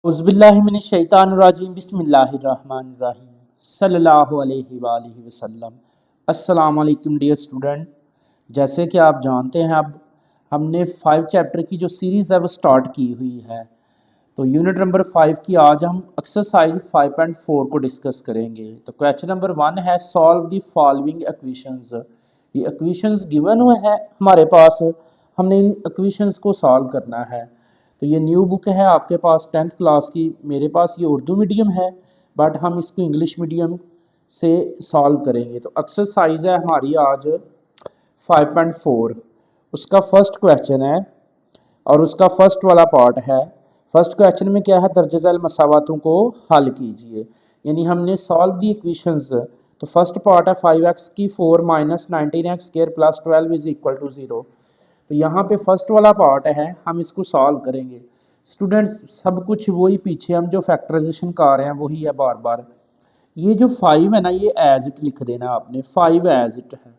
उज़्बिल्लाहिमिनश्शैतानिर्रजीम बिस्मिल्लाहिर्रहमानिर्रहीम सल्लल्लाहु अलैहि वालिहि वसल्लम। अस्सलाम वालेकुम डियर स्टूडेंट। जैसे कि आप जानते हैं अब हमने 5 चैप्टर की जो सीरीज़ है वो स्टार्ट की हुई है। तो यूनिट नंबर 5 की आज हम एक्सरसाइज 5.4 को डिस्कस करेंगे। तो क्वेश्चन नंबर 1 है सॉल्व द फॉलोइंग इक्वेशंस। ये इक्वेशंस गिवन हुए हैं हमारे पास, हमने इन इक्वेशंस को सॉल्व करना है। तो ये न्यू बुक है आपके पास 10th क्लास की, मेरे पास ये उर्दू मीडियम है बट हम इसको इंग्लिश मीडियम से सॉल्व करेंगे। तो एक्सरसाइज है हमारी आज 5.4, उसका फर्स्ट क्वेश्चन है और उसका फर्स्ट वाला पार्ट है। फर्स्ट क्वेश्चन में क्या है, दर्जे झैल मसावातों को हल कीजिए, यानी हमने सॉल्व दी इक्वेशंस। तो फर्स्ट पार्ट है 5x की 4 minus 19x square plus 12 is equal to 0। तो यहाँ पे फर्स्ट वाला पार्ट है, हम इसको सॉल्व करेंगे। स्टूडेंट्स सब कुछ वही पीछे हम जो फैक्टराइजेशन कर रहे हैं वही है बार बार। ये जो 5 है ना, ये एज इट लिख देना आपने, 5 एज इट है।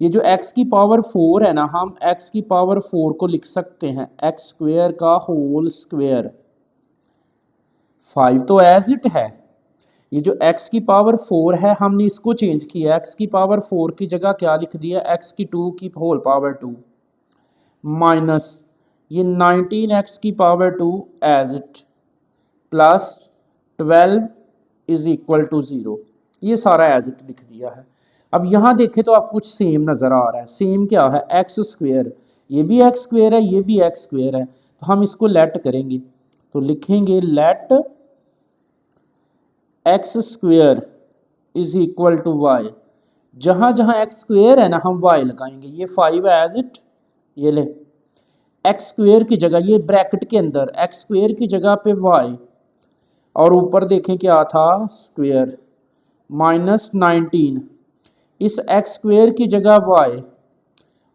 ये जो x की पावर 4 है ना, हम x की पावर 4 को लिख सकते हैं एक्स स्क्वेयर का होल स्क्वेयर। 5 तो एज इट है, ये जो x की पावर 4 है हमने इसको चेंज किया, x की पावर 4 की जगह क्या लिख दिया, x की 2 की होल पावर 2 माइनस ये 19x की power 2 as it plus 12 is equal to 0। ये सारा एज इट लिख दिया है। अब यहाँ देखें तो आपको कुछ सेम नज़र आ रहा है। सेम क्या है, एक्स स्क्वेयर, ये भी एक्स स्क्वेयर है, ये भी एक्स स्क्वेयर है। तो हम इसको लेट करेंगे, तो लिखेंगे let x square is equal to y. जहाँ जहाँ एक्स स्क्वेयर है ना हम वाई लगाएंगे। ये 5 एज इट, ये ले एक्स स्क्वेयर की जगह, ये ब्रैकेट के अंदर एक्स स्क्वेयर की जगह पे वाई, और ऊपर देखें क्या था स्क्वेयर माइनस 19, इस एक्स स्क्वेयर की जगह वाई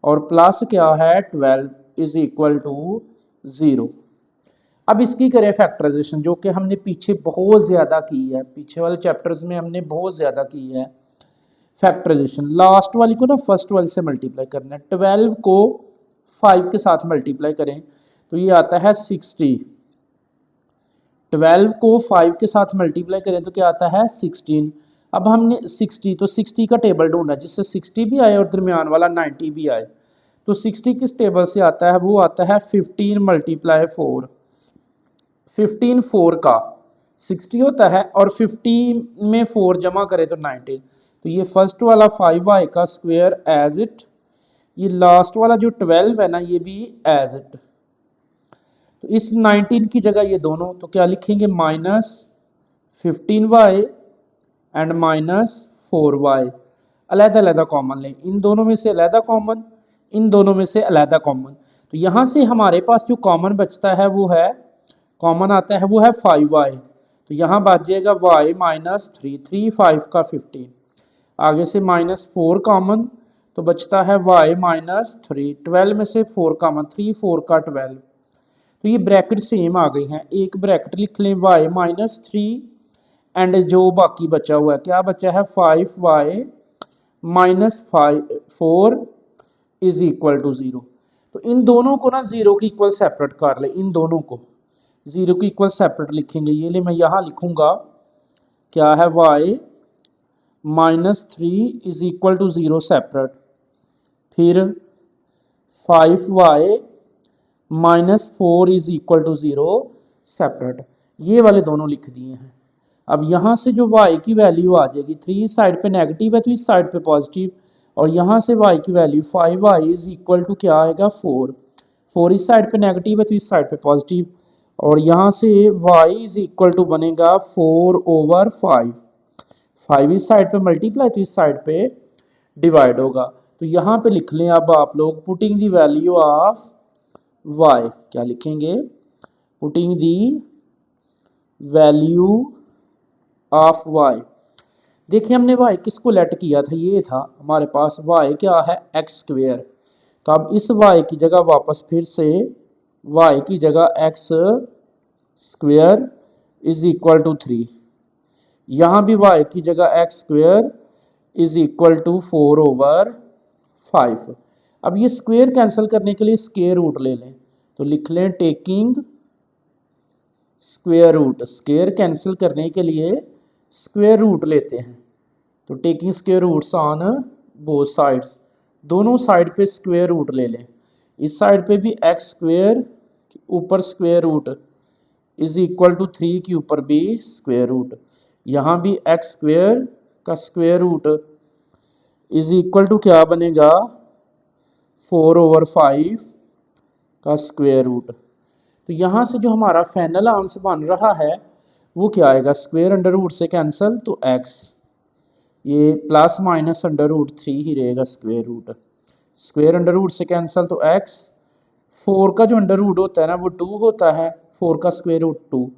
और प्लस क्या है 12 इज इक्वल टू 0। अब इसकी करें फैक्टराइजेशन, जो कि हमने पीछे बहुत ज़्यादा की है, पीछे वाले चैप्टर्स में हमने बहुत ज़्यादा की है फैक्टराइजेशन। लास्ट वाली को ना फर्स्ट वाली से मल्टीप्लाई करना है। 12 को 5 के साथ मल्टीप्लाई करें तो ये आता है 60। 12 को 5 के साथ मल्टीप्लाई करें तो क्या आता है 16। अब हमने 60, तो 60 का टेबल ढूंढना है जिससे 60 भी आए और दरमियान वाला 90 भी आए। तो 60 किस टेबल से आता है, वो आता है 15 मल्टीप्लाई 4। 15 4 का 60 होता है और 15 में 4 जमा करें तो 19। तो ये फर्स्ट वाला 5y का स्क्वायर एज इट, ये लास्ट वाला जो 12 है ना ये भी एज इट। तो इस 19 की जगह ये दोनों, तो क्या लिखेंगे minus 15y and minus 4y। अलहदा अलहदा कॉमन लें, इन दोनों में से अलहदा कॉमन, इन दोनों में से अलहदा कॉमन। तो यहाँ से हमारे पास जो कॉमन बचता है वो है, कॉमन आता है वो है 5y। तो यहाँ बच जाएगा y माइनस 3, 3 5 का 15। आगे से माइनस 4 कॉमन, तो बचता है y माइनस 3। 12 में से 4 कॉमन, 3 4 का 12। तो ये ब्रैकेट सेम आ गई हैं, एक ब्रैकेट लिख लें y माइनस 3 एंड जो बाकी बचा हुआ है क्या बचा है 5y minus 4 is equal to 0। तो इन दोनों को ना 0 की इक्वल सेपरेट कर ले, इन दोनों को 0 की इक्वल सेपरेट लिखेंगे। ये ले मैं यहाँ लिखूंगा क्या है y minus 3 is equal to 0 separate, फिर 5y minus 4 is equal to 0 separate. ये वाले दोनों लिख दिए हैं। अब यहाँ से जो y की वैल्यू आ जाएगी, 3 इस साइड पे नेगेटिव है तो इस साइड पे पॉजिटिव, और यहाँ से y की value 5y is equal to क्या आएगा 4। 4 इस साइड पे नेगेटिव है तो इस साइड पे पॉजिटिव, और यहाँ से y इज इक्वल टू बनेगा 4 ओवर 5। 5 इस साइड पे मल्टीप्लाई तो इस साइड पे डिवाइड होगा। तो यहाँ पे लिख लें अब आप लोग putting the value of y, क्या लिखेंगे putting the value of y। देखिए हमने y किसको लेट किया था, ये था हमारे पास y क्या है एक्स स्क्वेयर। तो अब इस y की जगह वापस फिर से y की जगह x square is equal to 3, यहाँ भी y की जगह x square is equal to 4 over 5। अब ये स्क्वेयर कैंसिल करने के लिए स्क्वायर रूट ले लें, तो लिख लें taking square root, square cancel करने के लिए स्क्वेयर रूट लेते हैं। तो taking square roots on both sides, दोनों साइड पे स्क्वेयर रूट ले लें। इस साइड पे भी एक्स स्क्वेयर ऊपर square root is equal to 3 के ऊपर भी स्क्वेयर रूट, यहाँ भी एक्स स्क्वेयर का square root is equal to क्या बनेगा 4/5 का स्क्वेयर रूट। तो यहाँ से जो हमारा फाइनल आंसर बन रहा है वो क्या आएगा, स्क्वेयर अंडर रूट से कैंसिल तो एक्स, ये प्लस माइनस अंडर रूट 3 ही रहेगा square root, square under root से कैंसिल तो एक्स, 4 का जो अंडर रूट होता है ना वो 2 होता है, 4 का स्क्वेयर रूट 2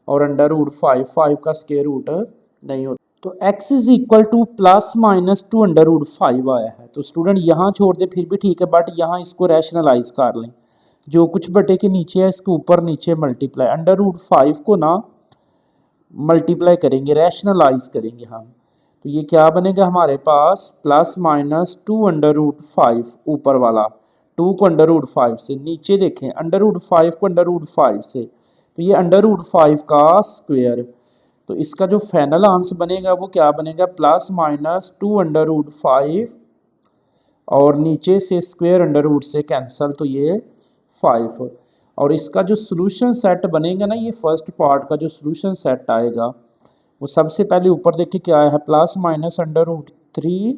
और अंडर रूट 5 का स्क्वेयर रूट नहीं होता। तो x is equal to plus minus 2 under root 5 आया है। तो स्टूडेंट यहाँ छोड़ दे फिर भी ठीक है, बट यहाँ इसको रैशनलाइज कर लें, जो कुछ बटे के नीचे है इसके ऊपर नीचे मल्टीप्लाई, अंडर रूट 5 को ना मल्टीप्लाई करेंगे, रैशनलाइज करेंगे हम, तो ये क्या बनेगा हमारे पास प्लस माइनस 2 अंडर रूट 5, ऊपर वाला 2 को अंडर रूट 5 से, नीचे देखें अंडर रूट 5 को अंडर रूट 5 से, तो ये अंडर रूट 5 का स्क्वेयर। तो इसका जो फाइनल आंसर बनेगा वो क्या बनेगा प्लस माइनस 2 अंडर रूट 5 और नीचे से स्क्वेयर अंडर रूट से कैंसिल तो ये 5। और इसका जो सोल्यूशन सेट बनेगा ना, ये फर्स्ट पार्ट का जो सोल्यूशन सेट आएगा वो सबसे पहले ऊपर देखिए क्या आया है प्लस माइनस अंडर रूट 3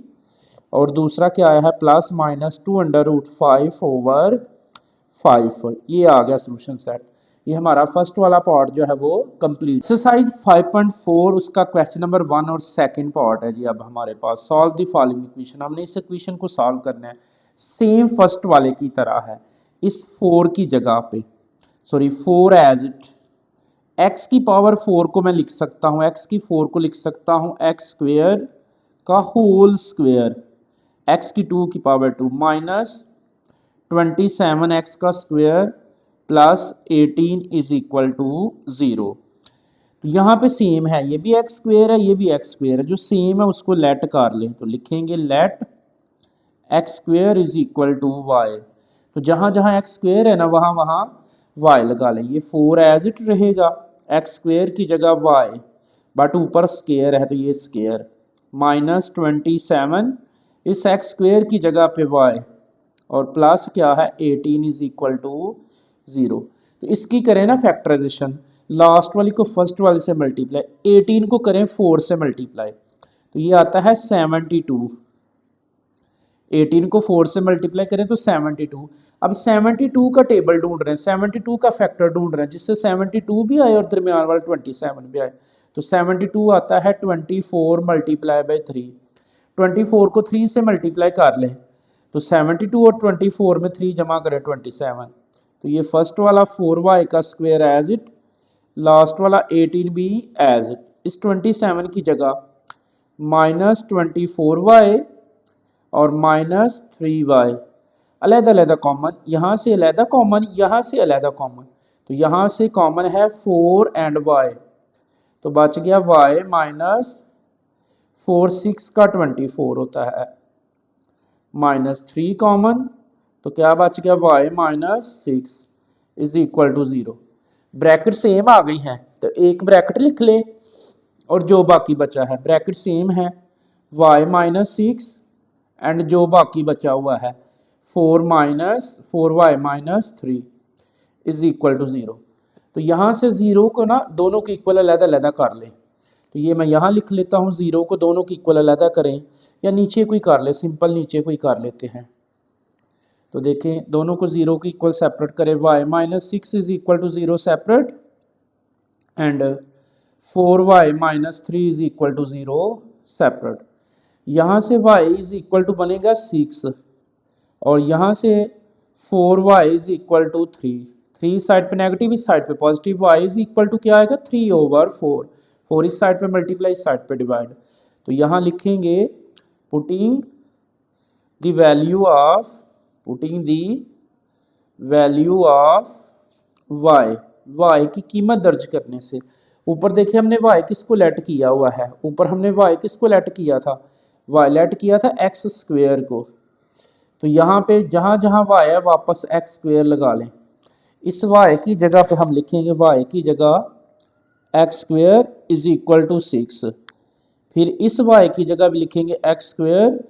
और दूसरा क्या आया है प्लस माइनस 2 अंडर रूट 5/5, ये आ गया सोल्यूशन सेट। ये हमारा फर्स्ट वाला पार्ट जो है वो कंप्लीट। एक्सरसाइज 5.4 उसका क्वेश्चन नंबर 1 और सेकंड पार्ट है जी। अब हमारे पास सॉल्व द फॉलोइंग इक्वेशन, हमने इस इक्वेशन को सॉल्व करना है सेम फर्स्ट वाले की तरह है, इस 4 की जगह पे, सॉरी 4 एज इट, x की पावर 4 को मैं लिख सकता हूँ, x की 4 को लिख सकता हूँ एक्स स्क्वेयर का होल स्क्वेयर, x की 2 की पावर 2 माइनस 27x का square plus 18 is equal to 0। तो यहाँ पे सेम है, ये भी एक्स स्क्वेयर है ये भी एक्स स्क्वेयर है, जो सेम है उसको लेट कर लें, तो लिखेंगे let x square is equal to Y. तो जहाँ जहाँ एक्स स्क्वेयर है ना वहाँ वहाँ वाई लगा लें, ये 4 एज इट रहेगा, एक्स स्क्वेयर की जगह वाई, बट ऊपर स्क्वेयर है तो ये स्क्वेयर, माइनस 27 इस एक्स स्क्वेयर की जगह पे वाई और प्लस क्या है 18 इज इक्वल टू 0। तो इसकी करें ना फैक्टराइजेशन, लास्ट वाली को फर्स्ट वाले से मल्टीप्लाई, 18 को करें 4 से मल्टीप्लाई, तो ये आता है 72, 18 को 4 से मल्टीप्लाई करें तो 72। अब 72 का टेबल ढूंढ रहे हैं, 72 का फैक्टर ढूंढ रहे हैं जिससे 72 भी आए और दरमियान वाला 27 भी आए। तो 72 आता है 24 मल्टीप्लाई बाई 3, 24 को 3 से मल्टीप्लाई कर लें तो 72 और 24 में 3 जमा करें 27। तो ये फर्स्ट वाला 4y का स्क्वेयर एज इट, लास्ट वाला 18 भी एज इट, इस 27 की जगह माइनस 24y और माइनस 3y, अलग-अलग कॉमन, यहाँ से अलग कॉमन, यहाँ से अलग कॉमन, तो यहाँ से कॉमन है 4 एंड y, तो बच गया y माइनस 4, 6 का 24 होता है, माइनस 3 कॉमन, तो क्या बच गया y minus 6 is equal to 0। Bracket same आ गई हैं तो एक ब्रैकेट लिख ले और जो बाकी बचा है ब्रैकेट सेम है, y माइनस 6 एंड जो बाकी बचा हुआ है 4y minus 3 is equal to 0। तो यहाँ से 0 को ना दोनों के इक्वल अलग अलग कर लें, तो ये मैं यहाँ लिख लेता हूँ 0 को दोनों के इक्वल अलग करें, या नीचे कोई कर ले, सिंपल नीचे कोई कर लेते हैं। तो देखें दोनों को 0 के इक्वल सेपरेट करें, y minus 6 is equal to 0 separate and 4y minus 3 is equal to 0 separate. यहाँ से y इज इक्वल टू बनेगा 6 और यहाँ से 4y is equal to 3 side पे नेगेटिव इस साइड पे positive, y is equal to क्या आएगा 3/4, 4 इस साइड पे मल्टीप्लाई इस साइड पे डिवाइड। तो यहाँ लिखेंगे putting the value of y की कीमत दर्ज करने से, ऊपर देखिए हमने y किसको लेट किया हुआ है, ऊपर हमने y किसको लेट किया था, y लेट किया था एक्स स्क्वेयर को, तो यहाँ पे जहाँ जहाँ y है वापस एक्स स्क्वेयर लगा लें, इस y की जगह पे हम लिखेंगे y की जगह x square is equal to 6। फिर इस y की जगह भी लिखेंगे x square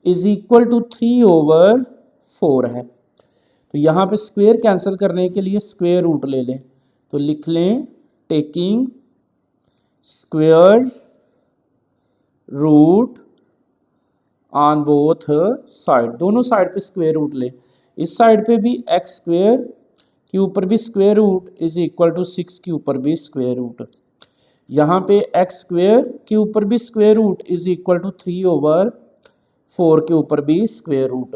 is equal to 3/4 है। तो यहाँ पे स्क्वेयर कैंसिल करने के लिए स्क्वेयर रूट ले लें, तो लिख लें taking square root on both side, दोनों साइड पे स्क्वेयर रूट लें। इस साइड पे भी एक्स स्क्वेयर के ऊपर भी square root is equal to 6 के ऊपर भी स्क्वेयर रूट। यहाँ पे एक्स स्क्वेयर के ऊपर भी square root is equal to 3/4 के ऊपर भी स्क्वेयर रूट।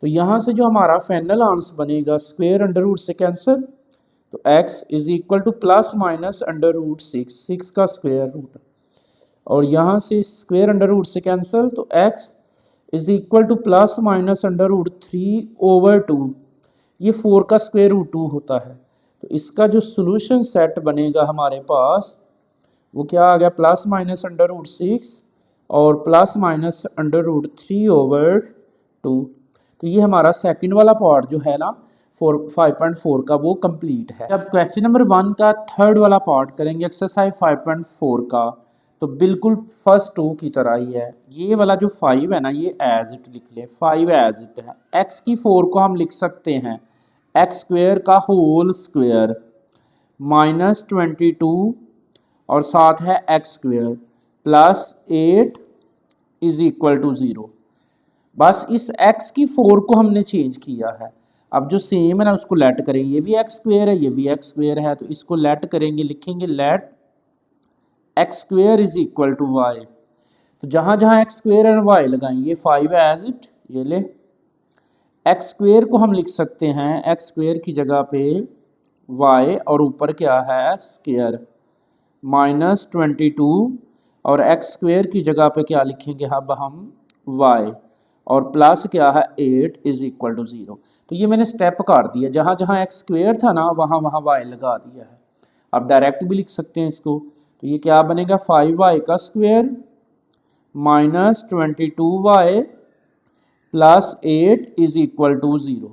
तो यहाँ से जो हमारा फाइनल आंसर बनेगा स्क्वेयर अंडर रूट से कैंसिल, तो x is equal to plus minus under root 6 का स्क्वेयर रूट, और यहाँ से स्क्वेयर अंडर रूट से कैंसिल, तो x is equal to plus minus under root 3/2, ये 4 का स्क्वेयर रूट 2 होता है। तो इसका जो सोल्यूशन सेट बनेगा हमारे पास वो क्या आ गया, प्लस माइनस अंडर रूट 6 और प्लस माइनस अंडर रूट 3/2। तो ये हमारा सेकंड वाला पार्ट जो है ना 5.4 का वो कंप्लीट है। अब क्वेश्चन नंबर 1 का थर्ड वाला पार्ट करेंगे एक्सरसाइज 5.4 का, तो बिल्कुल फर्स्ट 2 की तरह ही है। ये वाला जो 5 है ना ये एज इट लिख ले, 5 एज इट है। x की 4 को हम लिख सकते हैं एक्स स्क्वेयर का होल स्क्वेयर माइनस 22 और साथ है x square plus 8 is equal to 0। बस इस x की 4 को हमने चेंज किया है। अब जो सेम है ना उसको लेट करेंगे, ये भी एक्स स्क्वेयर है, ये भी एक्स स्क्वेयर है, तो इसको लेट करेंगे, लिखेंगे let x square is equal to Y. तो जहाँ जहाँ एक्स स्क्वेयर है वाई लगाएंगे, 5 एज इट, ये ले एक्स स्क्वेयर को हम लिख सकते हैं एक्स स्क्वेयर की जगह पे वाई और ऊपर क्या है स्क्वेयर माइनस 22 और एक्स स्क्वेयर की जगह पे क्या लिखेंगे अब हम वाई और प्लस क्या है 8 इज इक्वल टू 0। तो ये मैंने स्टेप कर दिया, जहाँ जहाँ एक्स स्क्वेयर था ना वहाँ वहाँ वाई लगा दिया है। अब डायरेक्ट भी लिख सकते हैं इसको, तो ये क्या बनेगा 5y का square minus 22y plus 8 is equal to 0।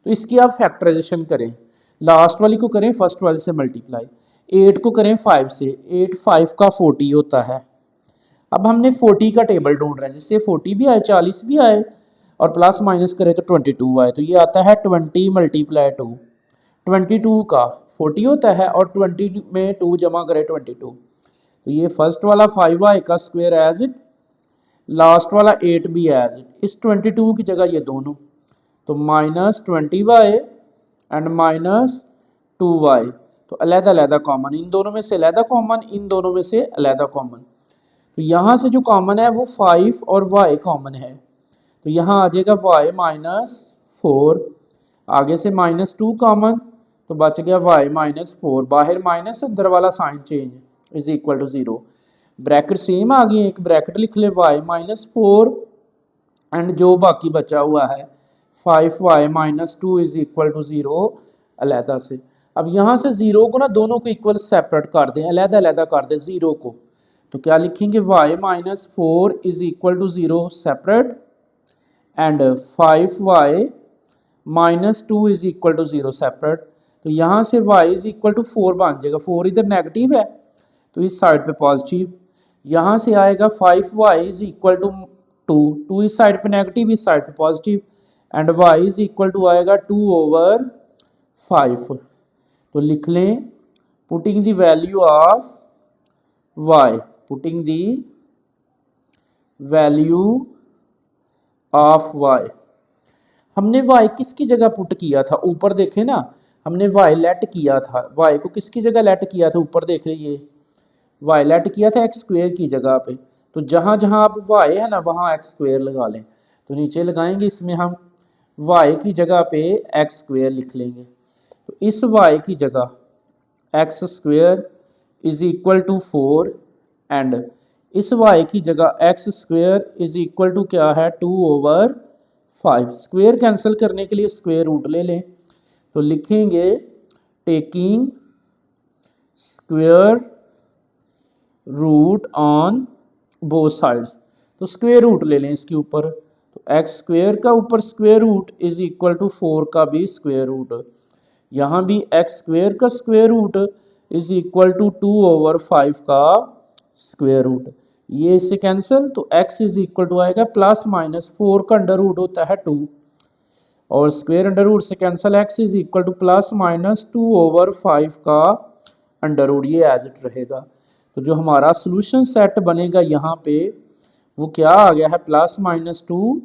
तो इसकी आप फैक्टराइजेशन करें, लास्ट वाली को करें फर्स्ट वाले से मल्टीप्लाई, 8 को करें 5 से, 8 5 का 40 होता है। अब हमने 40 का टेबल ढूंढ रहे हैं, जिससे 40 भी आए 40 भी आए और प्लस माइनस करें तो 22 आए। तो ये आता है 20 मल्टीप्लाई 2, 22 का 40 होता है और 20 में 2 जमा करें 22। तो ये फर्स्ट वाला 5y का स्क्वायर एज इट, लास्ट वाला 8 भी एज इट, इस 22 की जगह ये दोनों, तो minus 20y and minus 2y, तो अलहदा अलहदा कॉमन, इन दोनों में से अलहदा कॉमन, इन दोनों में से अलहदा कॉमन। तो यहाँ से जो कॉमन है वो 5 और y कॉमन है, तो यहाँ आ जाएगा y माइनस 4, आगे से माइनस 2 कॉमन, तो बच गया y माइनस 4, बाहर माइनस अंदर वाला sign change is equal to 0, bracket same आ गई, एक ब्रैकेट लिख ले y माइनस 4 एंड जो बाकी बचा हुआ है 5y minus 2 is equal to 0 अलहदा से। अब यहाँ से 0 को ना दोनों को इक्वल सेपरेट कर दें, अलहदा अलहदा कर दें 0 को, तो क्या लिखेंगे y minus 4 is equal to 0 separate and 5y minus 2 is equal to 0 separate. तो यहाँ से y इज इक्वल टू 4 बन जाएगा, 4 इधर नेगेटिव है तो इस साइड पे पॉजिटिव, यहाँ से आएगा 5y इज इक्वल टू 2 इस साइड पे नेगेटिव इस साइड पे positive and y is equal to आएगा 2/5। तो लिख लें putting the value of y, putting the value of y, हमने y किसकी जगह पुट किया था, ऊपर देखें ना हमने y लेट किया था, y को किसकी जगह लेट किया था, ऊपर देख लीजिए y लेट किया था एक्स स्क्वेयर की जगह पे, तो जहाँ जहाँ आप y है ना वहाँ एक्स स्क्वेयर लगा लें, तो नीचे लगाएंगे इसमें हम y की जगह पे एक्स स्क्वेयर लिख लेंगे, तो इस y की जगह x square is equal to 4 and इस y की जगह x square is equal to क्या है 2/5। स्क्वेयर कैंसिल करने के लिए स्क्वेयर रूट ले लें, तो लिखेंगे taking square root on both sides, तो स्क्वेयर रूट ले लें इसके ऊपर, तो एक्स स्क्वेयर का ऊपर square root is equal to 4 का भी स्क्वेयर रूट, यहाँ भी एक्स स्क्वेयर का square root is equal to 2/5 का स्क्वायर रूट। ये इससे कैंसिल, तो x इज इक्वल टू आएगा +-4 का अंडर रूट होता है 2 और स्क्वायर अंडर रूट से cancel, x is equal to +-2/5 का अंडर रूट, ये एज इट रहेगा। तो जो हमारा सोल्यूशन सेट बनेगा यहाँ पे वो क्या आ गया है, +-2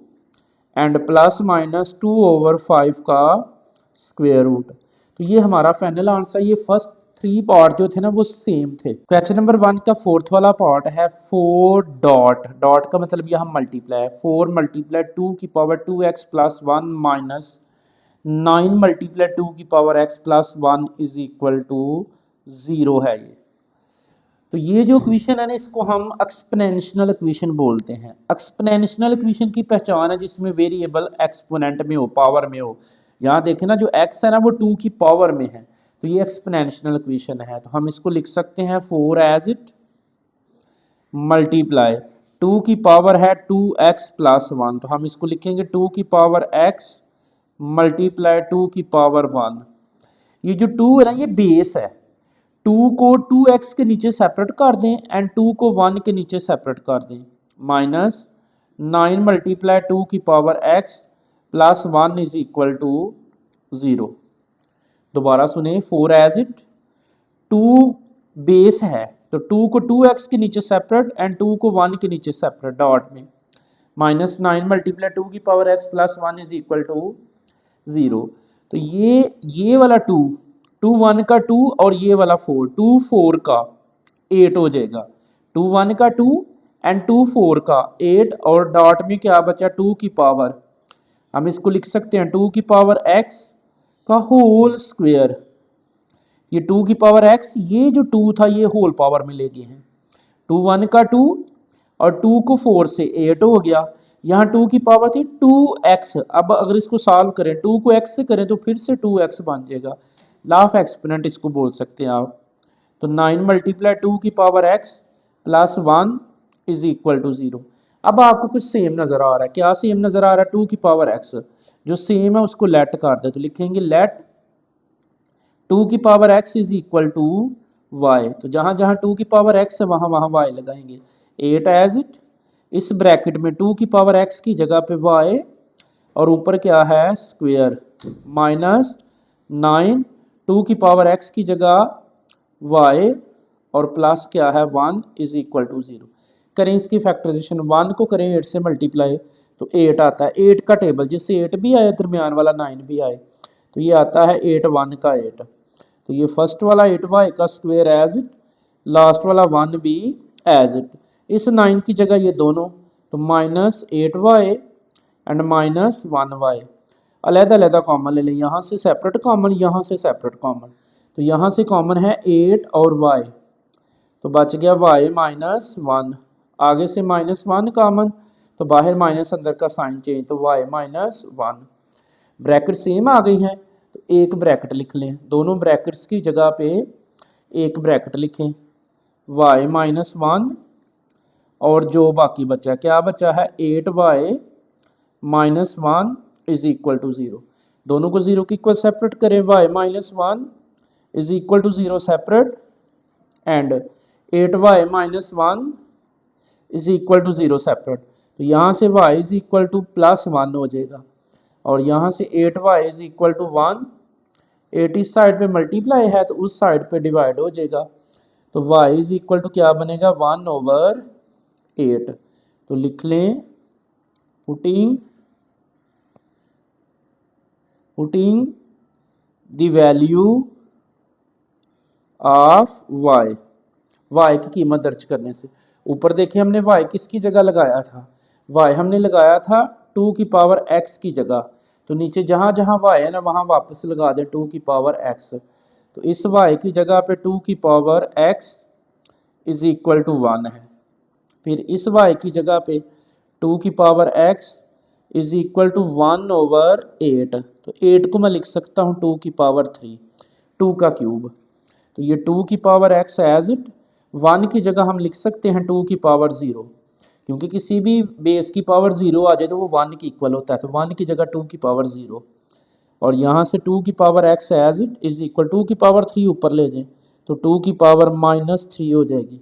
एंड +-2/5 का स्क्वायर रूट। तो ये हमारा फाइनल आंसर, ये फर्स्ट 3 पार्ट जो थे ना वो सेम थे। क्वेश्चन नंबर 1 का 4th वाला पार्ट है 4 डॉट, डॉट का मतलब यहाँ मल्टीप्लाई है, 4 मल्टीप्लाई 2 की पावर 2x + 1 माइनस 9 मल्टीप्लाई 2 की power x + 1 is equal to 0 है ये। तो ये जो इक्वेशन है ना इसको हम एक्सपोनेंशियल इक्वेशन बोलते हैं। एक्सपोनेंशियल इक्वेशन की पहचान है जिसमें वेरिएबल एक्सपोनेंट में हो, पावर में हो। यहाँ देखें ना जो x है ना वो 2 की पावर में है, तो ये एक्सपोनेंशियल इक्वेशन है। तो हम इसको लिख सकते हैं 4 एज इट मल्टीप्लाई 2 की पावर है 2x + 1, तो हम इसको लिखेंगे 2 की पावर x मल्टीप्लाई 2 की पावर 1। ये जो 2 है ना ये बेस है, 2 को 2x के नीचे सेपरेट कर दें एंड 2 को 1 के नीचे सेपरेट कर दें, माइनस 9 मल्टीप्लाई 2 की power x + 1 is equal to 0। दोबारा सुने, 4 एज इट 2 बेस है तो 2 को 2x के नीचे सेपरेट एंड 2 को 1 के नीचे सेपरेट डॉट में, माइनस 9 मल्टीप्लाई 2 की power x + 1 is equal to 0। तो ये वाला 2 1 का 2 और ये वाला 4, 2 4 का 8 हो जाएगा, 2 1 का 2 एंड 2 4 का 8 और डॉट में क्या बचा 2 की पावर, हम इसको लिख सकते हैं 2 की पावर x का होल स्क्वायर। ये 2 की पावर x, ये जो 2 था ये होल पावर में ले गए हैं, 2 1 का 2 और 2 को 4 से 8 हो गया। यहाँ 2 की पावर थी 2x, अब अगर इसको सॉल्व करें 2 को x से करें तो फिर से 2x बन जाएगा, लॉ ऑफ एक्सपोनेंट इसको बोल सकते हैं आप। तो 9 मल्टीप्लाई 2 की power x + 1 is equal to 0। अब आपको कुछ सेम नज़र आ रहा है, क्या सेम नज़र आ रहा है, 2 की पावर x जो सेम है उसको लेट कर दे, तो लिखेंगे लेट 2 की power x is equal to y। तो जहाँ जहाँ 2 की पावर x है वहाँ वहाँ y लगाएंगे, 8 एज इट, इस ब्रैकेट में 2 की पावर x की जगह पे y और ऊपर क्या है स्क्वायर, माइनस 9 2 की पावर x की जगह y और प्लस क्या है 1 इज इक्वल टू 0। करें इसकी फैक्टराइजेशन, 1 को करें 8 से मल्टीप्लाई तो 8 आता है, 8 का टेबल जिससे 8 भी आए दरमियान वाला 9 भी आए, तो ये आता है 8 1 का 8। तो ये फर्स्ट वाला 8y का स्क्वायर एज इट, लास्ट वाला 1 भी एज इट, इस 9 की जगह ये दोनों, तो minus 8y and minus 1y, अलग-अलग कॉमन ले लें, यहाँ से सेपरेट कॉमन, यहाँ से सेपरेट कॉमन, तो यहाँ से कॉमन है 8 और y, तो बच गया y - 1, आगे से -1 कॉमन, तो बाहर माइनस अंदर का साइन चेंज, तो y - 1, ब्रैकेट सेम आ गई हैं तो एक ब्रैकेट लिख लें, दोनों ब्रैकेट्स की जगह पे एक ब्रैकेट लिखें, y - 1 और जो बाकी बचा क्या बचा है 8y - 1 इज इक्वल टू 0। दोनों को 0 की इक्वल सेपरेट करें, y - 1 is equal to 0 separate and 8y - 1 is equal to 0 separate, तो यहाँ से y इज इक्वल टू +1 हो जाएगा और यहाँ से 8y इज इक्वल टू 1, 8 इस साइड पे मल्टीप्लाई है तो उस साइड पे डिवाइड हो जाएगा, तो y इज इक्वल टू क्या बनेगा 1/8। तो लिख लें putting the value of y की कीमत दर्ज करने से, ऊपर देखिए हमने y किसकी जगह लगाया था, y हमने लगाया था 2 की पावर x की जगह, तो नीचे जहाँ जहाँ y है ना वहाँ वापस लगा दें 2 की पावर x, तो इस y की जगह पे 2 की power x is equal to 1 है, फिर इस y की जगह पे 2 की power x is equal to 1/8, तो 8 को मैं लिख सकता हूँ 2 की पावर 3, 2 का क्यूब, तो ये 2 की पावर x एज इट, 1 की जगह हम लिख सकते हैं 2 की पावर 0, क्योंकि किसी भी बेस की पावर 0 आ जाए तो वो 1 की इक्वल होता है, तो 1 की जगह 2 की पावर 0 और यहाँ से 2 की power x as it is equal 2 की पावर 3 ऊपर ले जाएं तो 2 की पावर -3 हो जाएगी।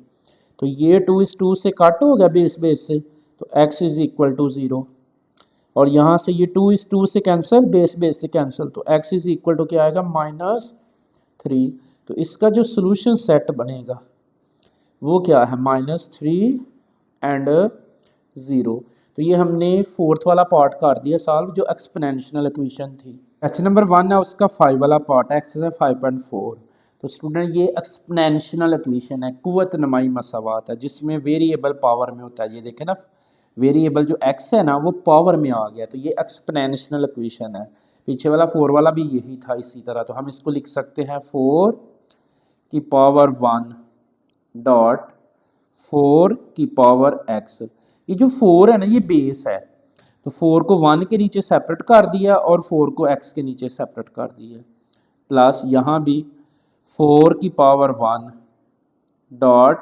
तो ये 2 इस 2 से कट हो गया बेस बेस से, तो x इज इक्वल टू 0। और यहाँ से ये 2 इस 2 से कैंसिल, बेस बेस से कैंसिल, तो x इज इक्वल टू क्या आएगा -3। तो इसका जो सोल्यूशन सेट बनेगा वो क्या है -3 एंड 0। तो ये हमने फोर्थ वाला पार्ट कर दिया सॉल्व, जो एक्सपोनेंशियल इक्वेशन थी। क्वेश्चन नंबर 1 है, उसका 5 वाला पार्ट है, एक्सरसाइज 5.4। तो स्टूडेंट ये एक्सपोनेंशियल इक्वेशन है, कुव्वत नमाई मसावात है, जिसमें वेरिएबल पावर में होता है। ये देखें ना, वेरिएबल जो x है ना वो पावर में आ गया, तो ये एक्सपोनेंशियल इक्वेशन है। पीछे वाला 4 वाला भी यही था इसी तरह। तो हम इसको लिख सकते हैं 4 की पावर 1 डॉट 4 की पावर x। ये जो 4 है ना ये बेस है, तो 4 को 1 के नीचे सेपरेट कर दिया और 4 को x के नीचे सेपरेट कर दिया, प्लस यहाँ भी 4 की पावर 1 डॉट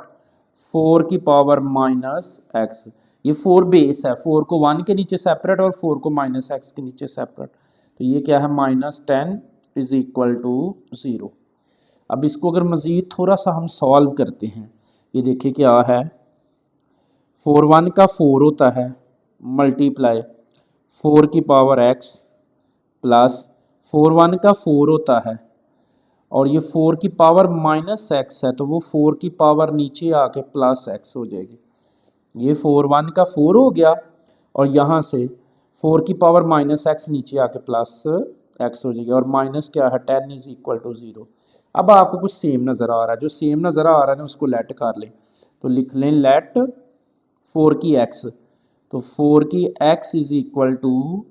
4 की पावर -x। ये 4 बेस है, 4 को 1 के नीचे सेपरेट और 4 को -x के नीचे सेपरेट। तो ये क्या है -10 इज इक्वल टू 0। अब इसको अगर मज़ीद थोड़ा सा हम सॉल्व करते हैं, ये देखिए क्या है, 4 1 का 4 होता है मल्टीप्लाई 4 की पावर x प्लस 4 1 का 4 होता है, और ये 4 की पावर -x है, तो वो 4 की पावर नीचे आके +x हो जाएगी। ये 4 1 का 4 हो गया, और यहाँ से 4 की पावर -x नीचे आके +x हो जाएगी, और माइनस क्या है 10 इज इक्वल टू 0। अब आपको कुछ सेम नज़र आ रहा है, जो सेम नज़र आ रहा है ना उसको लेट कर लें। तो लिख लें लेट 4 की x, तो 4 की x is equal to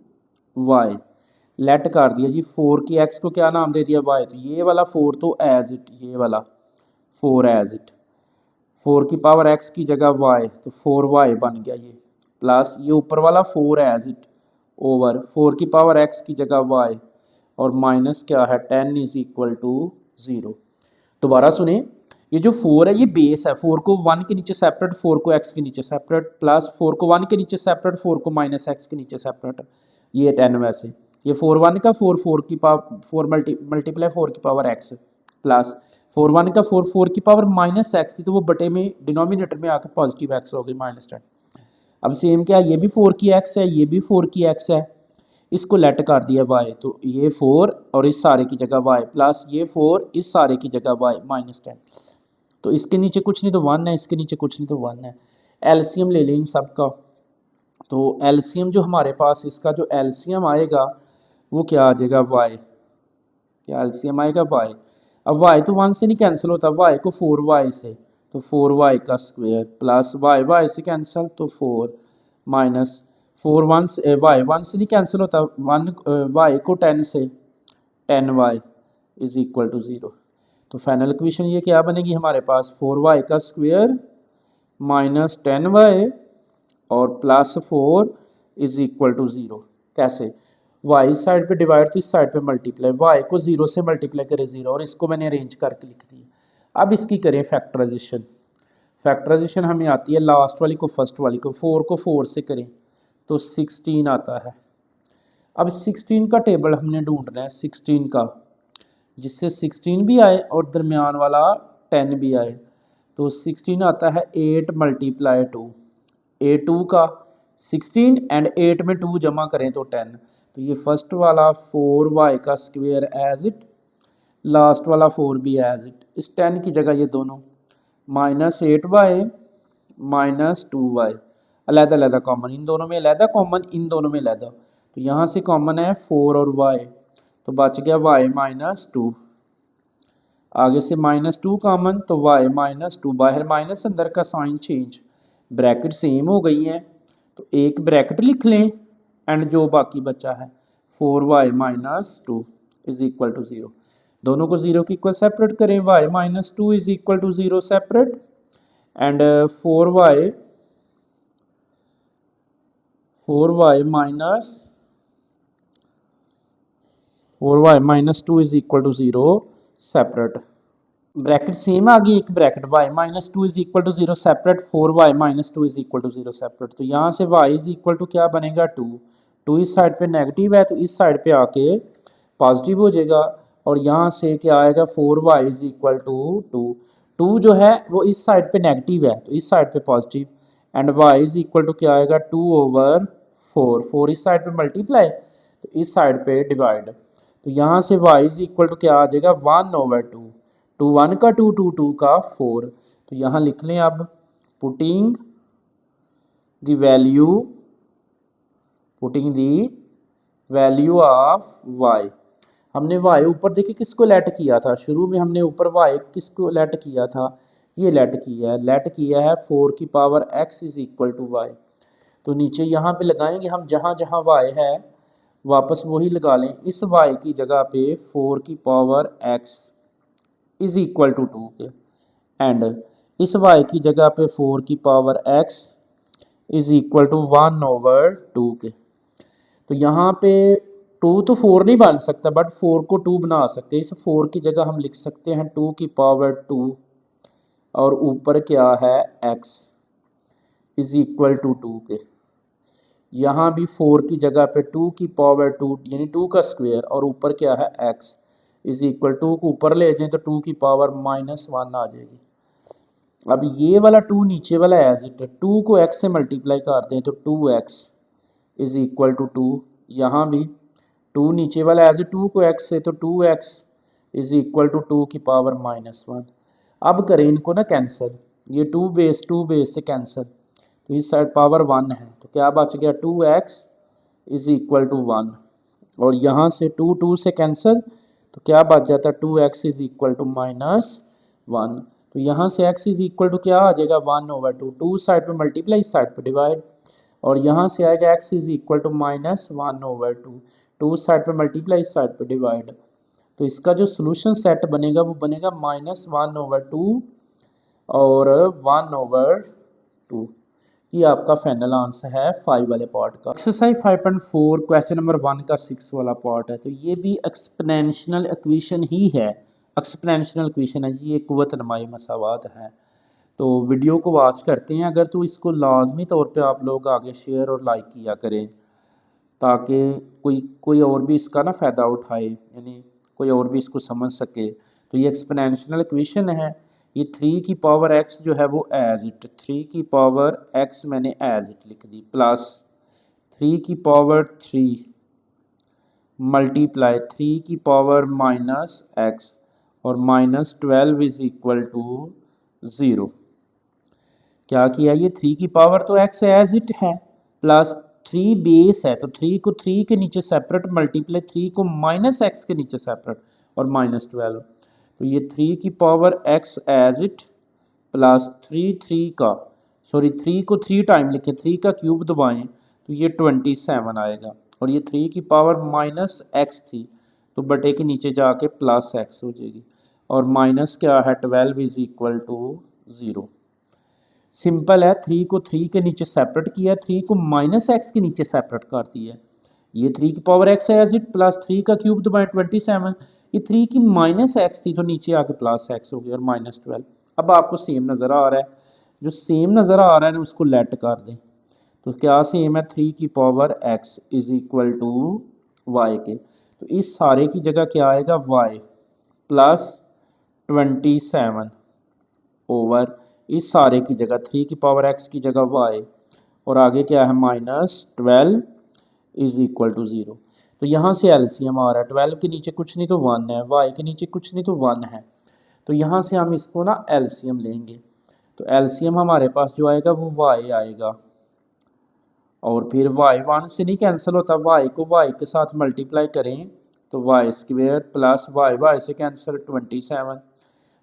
y। Let कर दिया जी, 4 की x को क्या नाम दे दिया y। तो ये वाला 4 तो एज इट, ये वाला 4 एज इट, 4 की पावर x की जगह y, तो 4y बन गया ये, प्लस ये ऊपर वाला 4 एज इट ओवर 4 की पावर x की जगह y, और माइनस क्या है 10 इज इक्वल टू 0। दोबारा सुने, ये जो 4 है ये बेस है, 4 को 1 के नीचे सेपरेट, 4 को x के नीचे सेपरेट, प्लस 4 को 1 के नीचे सेपरेट, 4 को -x के नीचे सेपरेट, ये 10 वैसे। ये 4 1 का 4 4 की पावर 4 मल्टीप्लाई 4 की पावर x, प्लस 4 1 का 4 4 की पावर -x थी, तो वो बटे में डिनोमिनेटर में आकर पॉजिटिव x हो गई -10। अब सेम क्या है, ये भी 4 की x है, ये भी 4 की x है, इसको लेट कर दिया y, तो ये 4 और इस सारे की जगह y, प्लस ये 4 इस सारे की जगह y -10। तो इसके नीचे कुछ नहीं तो 1 है, इसके नीचे कुछ नहीं तो 1 है। एलसीएम ले लें इन सब का, तो एलसीएम जो हमारे पास, इसका जो एलसीएम आएगा वो क्या आ जाएगा y, क्या एलसीएम आएगा y। अब y तो 1 से नहीं कैंसिल होता, y को 4y से, तो 4y का स्क्वायर प्लस y से कैंसिल, तो 4 माइनस 4 1 से y 1 से नहीं कैंसिल होता, 1 y को 10 से 10y इज इक्वल टू 0। तो फाइनल इक्वेशन ये क्या बनेगी हमारे पास, 4y का स्क्वायर माइनस 10y और प्लस 4 इज इक्वल टू 0। कैसे, y इस साइड पे डिवाइड तो इस साइड पे मल्टीप्लाई, y को 0 से मल्टीप्लाई करें 0, और इसको मैंने अरेंज करके लिख दिया। अब इसकी करें फैक्टराइजेशन। फैक्टराइजेशन हमें आती है लास्ट वाली को फर्स्ट वाली को, 4 को 4 से करें तो 16 आता है। अब 16 का टेबल हमने ढूंढना है, 16 का, जिससे 16 भी आए और दरमियान वाला 10 भी आए। तो 16 आता है 8 मल्टीप्लाई 2, A2 का 16 एंड 8 में 2 जमा करें तो 10। तो ये फर्स्ट वाला 4y का स्क्वायर एज इट, लास्ट वाला 4 भी एज इट, इस 10 की जगह ये दोनों -8y -2y, अलहदा अलहदा कॉमन, इन दोनों में अलहदा कॉमन, इन दोनों में अलहदा। तो यहाँ से कॉमन है 4 और y, तो बच गया y -2, आगे से -2 कॉमन, तो y -2, बाहर माइनस अंदर का साइन चेंज, ब्रैकेट सेम हो गई हैं, तो एक ब्रैकेट लिख लें एंड जो बाकी बचा है 4y -2 इज इक्वल टू 0। दोनों को 0 के इक्वल सेपरेट करें, y -2 is equal to 0 separate, and 4y -2 is equal to 0 separate. Bracket same आ गई, एक bracket y -2 is equal to 0 separate, 4y -2 is equal to 0 separate. तो यहाँ से y इज इक्वल टू क्या बनेगा 2, 2 इस साइड पे नेगेटिव है तो इस साइड पे आके पॉजिटिव हो जाएगा, और यहाँ से क्या आएगा 4y इज इक्वल टू 2। 2 जो है वो इस साइड पे नेगेटिव है तो इस साइड पे positive, and y is equal to क्या आएगा 2/4। 4 इस साइड पे मल्टीप्लाई तो इस साइड पे डिवाइड, तो यहाँ से y इज इक्वल टू क्या आ जाएगा 1/2। 2 1 का 2, 2 2 का 4, तो यहाँ लिख लें अब putting the value of y। हमने y ऊपर देखिए किसको लेट किया था, शुरू में हमने ऊपर y किसको लेट किया था, ये लेट किया है 4 की power x is equal to y। तो नीचे यहाँ पे लगाएंगे हम, जहाँ जहाँ y है वापस वही लगा लें, इस y की जगह पे 4 की power x is equal to 2 के, एंड इस y की जगह पे 4 की power x is equal to 1/2 के। तो यहाँ पे 2 तो 4 नहीं बन सकता, बट 4 को 2 बना सकते हैं। इस 4 की जगह हम लिख सकते हैं 2 की पावर 2 और ऊपर क्या है x इज इक्वल टू 2 के। यहाँ भी 4 की जगह पे 2 की पावर 2 यानी 2 का स्क्वायर और ऊपर क्या है x इज इक्वल 2 को ऊपर ले जाएं तो 2 की पावर -1 आ जाएगी। अब ये वाला 2 नीचे वाला एज इट है, 2 को x से मल्टीप्लाई करते हैं तो 2x इज इक्वल टू 2। यहाँ भी 2 नीचे वाला एज 2 को x से तो 2x इज इक्वल टू 2 की पावर -1। अब करें इनको ना कैंसिल, ये 2 बेस से कैंसिल, तो इस साइड पावर 1 है तो क्या बच गया 2x इज इक्वल टू 1, और यहाँ से 2 2 से कैंसिल तो क्या बच जाता है 2x इज इक्वल टू -1। तो यहाँ से x इज इक्वल टू क्या आ जाएगा 1/2, 2 साइड पे मल्टीप्लाई इस साइड पे डिवाइड, और यहाँ से आएगा x is equal to -1/2, 2 side पे मल्टीप्लाई इस साइड पे डिवाइड। तो इसका जो सोल्यूशन सेट बनेगा वो बनेगा -1/2 और 1/2। ये आपका फाइनल आंसर है 5 वाले पार्ट का। एक्सरसाइज 5.4 क्वेश्चन नंबर 1 का 6 वाला पार्ट है, तो ये भी एक्सपोनेंशियल इक्वेशन ही है। एक्सपोनेंशियल इक्वेशन है, ये कुव्वत नमाई मसावात है। तो वीडियो को वॉच करते हैं अगर, तो इसको लाजमी तौर पे आप लोग आगे शेयर और लाइक किया करें ताकि कोई और भी इसका ना फ़ायदा उठाए, यानी कोई और भी इसको समझ सके। तो ये एक्सपोनेंशियल इक्वेशन है, ये 3 की पावर x जो है वो एज इट, 3 की पावर x मैंने एज इट लिख दी, प्लस 3 की पावर 3 मल्टीप्लाई 3 की पावर -x और -12 इज इक्वल टू 0। क्या किया, ये 3 की पावर तो x एज इट है, प्लस 3 बेस है तो 3 को 3 के नीचे सेपरेट मल्टीप्लाई 3 को -x के नीचे सेपरेट और -12, तो ये 3 की power x as it plus 3 को 3 टाइम लिखें, 3 का क्यूब दबाएं तो ये 27 आएगा, और ये 3 की पावर -x थी तो बटे के नीचे जाके +x हो जाएगी, और माइनस क्या है 12 इज इक्वल टू 0। सिंपल है, 3 को 3 के नीचे सेपरेट किया, 3 को -x के नीचे सेपरेट कर दिया। ये 3 की पावर x है एज इट, प्लस 3 का क्यूब दबाएं 27, ये 3 की -x थी तो नीचे आके +x हो गया और -12। अब आपको सेम नज़र आ रहा है, जो सेम नज़र आ रहा है ना उसको लेट कर दें, तो क्या सेम है 3 की power x is equal to y के, तो इस सारे की जगह क्या आएगा y प्लस 27 ओवर इस सारे की जगह 3 की पावर x की जगह y, और आगे क्या है -12 इज इक्वल टू 0। तो यहाँ से एलसीएम आ रहा है, 12 के नीचे कुछ नहीं तो 1 है, y के नीचे कुछ नहीं तो 1 है, तो यहाँ से हम इसको ना एलसीएम लेंगे, तो एलसीएम हमारे पास जो आएगा वो y आएगा, और फिर y 1 से नहीं कैंसिल होता, y को y के साथ मल्टीप्लाई करें तो y² प्लस y से कैंसिल 27,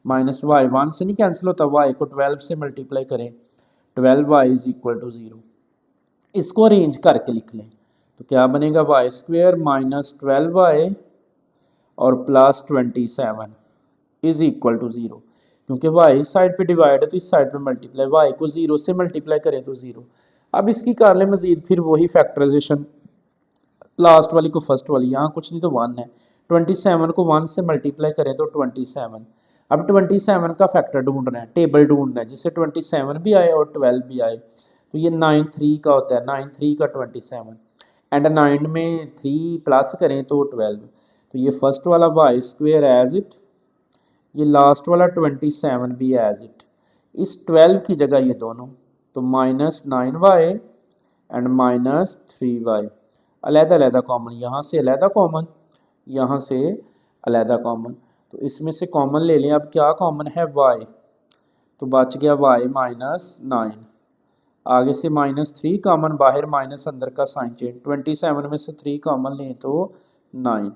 माइनस y 1 से नहीं कैंसिल होता, y को 12 से मल्टीप्लाई करें 12y इज इक्वल टू 0। इसको अरेंज करके लिख लें तो क्या बनेगा y² माइनस 12y और प्लस 27 इज इक्वल टू 0, क्योंकि y इस साइड पे डिवाइड है तो इस साइड पे मल्टीप्लाई, y को 0 से मल्टीप्लाई करें तो 0। अब इसकी कर लें मजीद, फिर वही फैक्टराइजेशन, लास्ट वाली को फर्स्ट वाली, यहाँ कुछ नहीं तो 1 है, 27 को 1 से मल्टीप्लाई करें तो 27। अब 27 का फैक्टर ढूंढना है, टेबल ढूंढना है जिससे 27 भी आए और 12 भी आए, तो ये 9 3 का होता है, 9 3 का 27, एंड 9 में 3 प्लस करें तो 12, तो तो ये फर्स्ट वाला वाई स्क्वेयर एज इट, ये लास्ट वाला 27 भी एज इट, इस 12 की जगह ये दोनों, तो -9y एंड -3y, अलहदा कॉमन, यहाँ से अलहदा कॉमन, यहाँ से अलहदा कॉमन, तो इसमें से कॉमन ले लें। अब क्या कॉमन है y, तो बच गया y -9, आगे से -3 कॉमन, बाहर माइनस अंदर का साइन चेंज, 27 में से 3 कॉमन लें तो 9,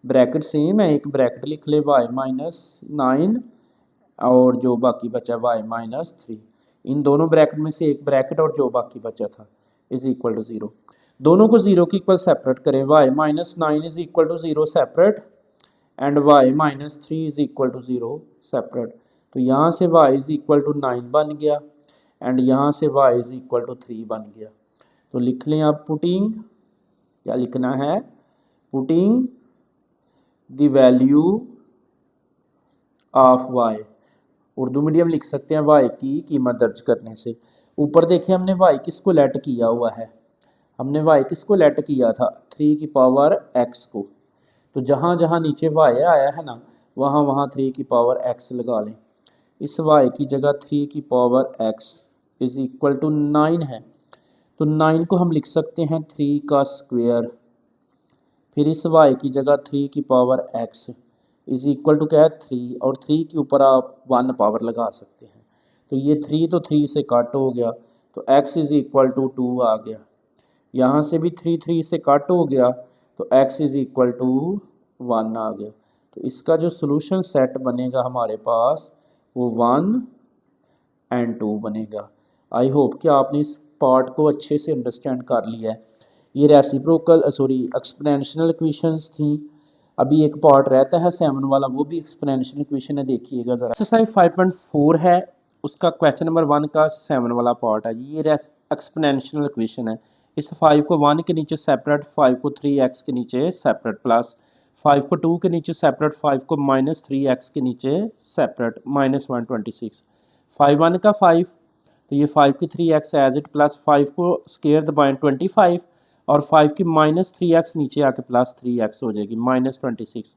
ब्रैकेट सेम है, एक ब्रैकेट लिख ले y -9 और जो बाकी बचा y -3, इन दोनों ब्रैकेट में से एक ब्रैकेट और जो बाकी बचा था इज इक्वल टू 0, दोनों को 0 के इक्वल सेपरेट करें, y -9 is equal to 0 separate and y -3 is equal to 0 separate, तो यहाँ से y इज इक्वल टू 9 बन गया एंड यहाँ से y इज इक्वल टू 3 बन गया। तो लिख लें आप पुटिंग, क्या लिखना है, putting the value of y, Urdu medium लिख सकते हैं y की कीमत दर्ज करने से। ऊपर देखें हमने y किसको लेट किया हुआ है, हमने y किसको लेट किया था 3 की पावर x को, तो जहाँ जहाँ नीचे y आया है ना वहाँ वहाँ 3 की पावर x लगा लें, इस y की जगह 3 की power x is equal to 9 है, तो 9 को हम लिख सकते हैं 3 का स्क्वायर, फिर इस y की जगह 3 की power x is equal to क्या है 3, और 3 के ऊपर आप 1 पावर लगा सकते हैं, तो ये 3 तो 3 से कट हो गया, तो x इज इक्वल टू 2 आ गया, यहाँ से भी 3 3 से कट हो गया, तो x इज इक्वल टू 1 आ गया। तो इसका जो सोल्यूशन सेट बनेगा हमारे पास वो 1 एंड 2 बनेगा। आई होप कि आपने इस पार्ट को अच्छे से अंडरस्टैंड कर लिया है। ये रेसिप्रोकल एक्सपोनेंशियल इक्वेशंस थी। अभी एक पार्ट रहता है 7 वाला, वो भी एक्सपोनेंशियल इक्वेशन है, देखिएगा ज़रा। एक्सरसाइज 5.4 है, उसका क्वेश्चन नंबर 1 का 7 वाला पार्ट है। ये एक्सपोनेंशियल इक्वेशन है। इस 5 को 1 के नीचे सेपरेट, 5 को 3x के नीचे सेपरेट, प्लस 5 को 2 के नीचे सेपरेट, 5 को -3x के नीचे सेपरेट, -126, 5 1 का 5, तो ये 5 की 3x एज इट, प्लस 5 को स्केयर दबाएं 25 और 5 की -3x नीचे आके प्लस 3x हो जाएगी -26,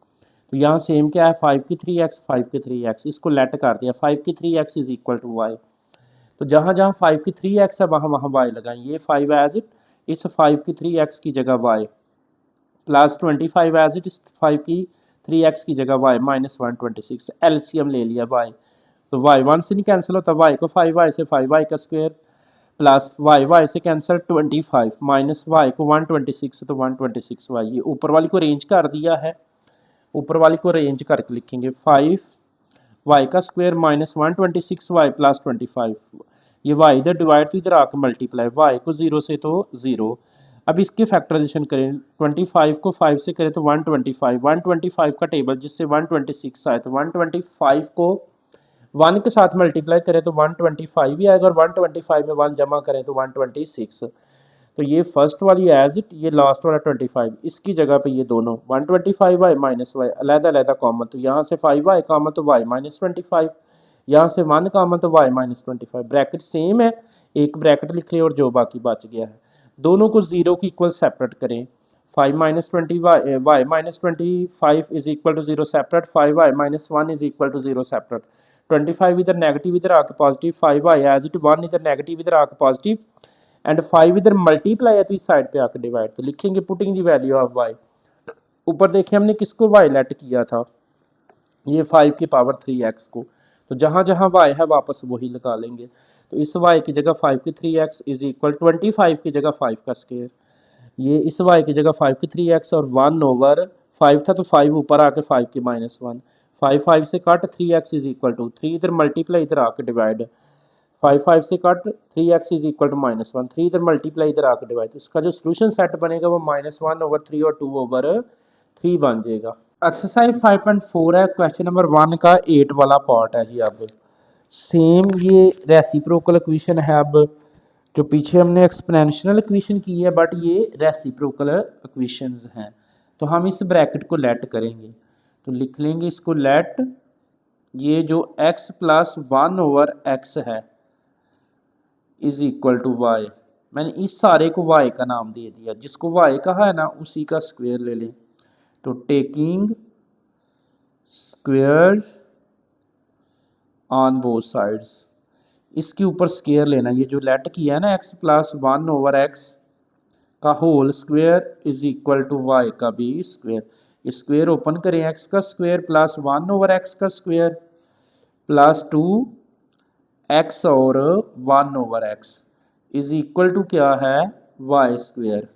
तो यहाँ सेम क्या है 5 की 3x 5 की 3x, इसको लेट कर दिया 5 की 3x is equal to y, तो जहाँ जहाँ 5 की 3x है वहाँ वहाँ y लगाएं, ये 5 एज इट, इस 5 की 3x की जगह y, प्लस 25 एज इट, इस 5 की 3x की जगह y -126, एलसीएम ले लिया y, तो y 1 से नहीं कैंसिल होता, y को 5y से 5y का स्क्वायर, प्लस y से कैंसिल 25, माइनस y को 126 तो 126y, ये ऊपर वाली को रेंज कर दिया है, ऊपर वाली को रेंज करके लिखेंगे 5y का स्क्वायर -126y प्लस 25, ये y इधर डिवाइड तो इधर आकर मल्टीप्लाई, y को 0 से तो 0। अब इसकी फैक्टराइजेशन करें, 25 को 5 से करें तो 125 का टेबल जिससे 126 आए, तो 125 को 1 के साथ मल्टीप्लाई करें तो 125 ही आएगा, और 125 में 1 जमा करें तो 126, तो ये फर्स्ट वाली एज इट, ये लास्ट वाला 25, इसकी जगह पे ये दोनों 125y -y अलग-अलग कॉमन, तो यहाँ से 5y कॉमन तो y -25, यहाँ से 1 कॉमन तो y -25, ब्रैकेट सेम है, एक ब्रैकेट लिख लें और जो बाकी बच गया है दोनों को 0 की इक्वल सेपरेट करें, 5 y -25 is equal to 0 separate, 5y -1 is equal to 0 separate, 25 इधर नेगेटिव इधर आके पॉजिटिव, 5y एज इट, 1 इधर नेगेटिव इधर आके पॉजिटिव एंड 5 इधर मल्टीप्लाई है तो इस साइड पे आके डिवाइड, तो लिखेंगे putting the value of y। ऊपर देखिए हमने किसको y लेट किया था, ये 5 की पावर 3x को, तो जहाँ जहाँ y है वापस वही लगा लेंगे, तो इस y की जगह 5 की 3x इज इक्वल 25 की जगह 5 का स्क्वायर, ये इस y की जगह 5 की 3x और 1 ओवर 5 था तो 5 ऊपर आके 5 की -1, 5 5 से cut 3x is equal to 3 इधर मल्टीप्लाई इधर आके डिवाइड, 5 5 से cut 3x is equal to -1, 3 इधर मल्टीप्लाई इधर आके डिवाइड, इसका जो सोल्यूशन सेट बनेगा वो -1 ओवर 3 और 2 ओवर 3 बन जाएगा। एक्सरसाइज 5.4 है, क्वेश्चन नंबर 1 का 8 वाला पार्ट है जी। अब सेम ये रेसिप्रोकल इक्वेशन है, अब जो पीछे हमने एक्सपोनेंशियल इक्वेशन की है बट ये रेसिप्रोकल इक्वेशंस हैं, तो हम इस ब्रैकेट को लेट करेंगे, तो लिख लेंगे इसको लेट, ये जो x प्लस 1 ओवर x है इज इक्वल टू y, मैंने इस सारे को y का नाम दे दिया, जिसको y कहा है ना उसी का स्क्वायर ले लें, तो taking square on both sides, इसके ऊपर स्क्वेयर लेना। ये जो लेट किया है ना x प्लस 1/x का whole square is equal to y का भी स्क्वेयर। ये स्क्वेयर ओपन करें, x का स्क्वेयर प्लस 1/x का स्क्वेयर प्लस 2x और 1/x इज इक्वल टू क्या है y स्क्वेयर।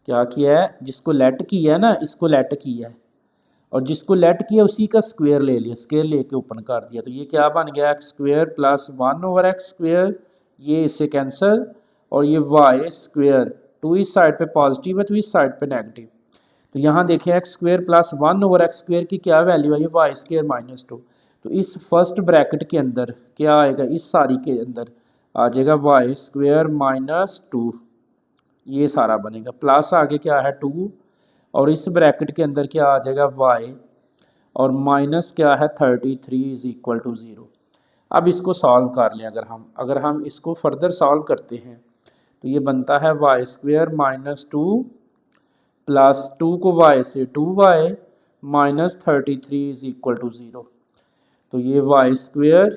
क्या किया है, जिसको लेट किया है ना इसको लेट किया है और जिसको लेट किया उसी का स्क्वेयर ले लिया, स्क्वेयर लेके ओपन कर दिया। तो ये क्या बन गया x square plus 1/x square, ये इससे कैंसिल और ये y स्क्वेयर, 2 इस साइड पे पॉजिटिव है तो इस साइड पे नेगेटिव। तो यहाँ देखें x square plus 1/x square की क्या वैल्यू है, ये y स्क्वेयर -2। तो इस फर्स्ट ब्रैकेट के अंदर क्या आएगा, इस सारी के अंदर आ जाएगा y स्क्वेयर -2, ये सारा बनेगा। प्लस आगे क्या है 2 और इस ब्रैकेट के अंदर क्या आ जाएगा y और माइनस क्या है 33 इज इक्वल टू 0। अब इसको सॉल्व कर लें, अगर हम इसको फर्दर सॉल्व करते हैं तो ये बनता है y स्क्वेयर -2 प्लस 2 को y से 2y minus 33 is equal to 0। तो ये y square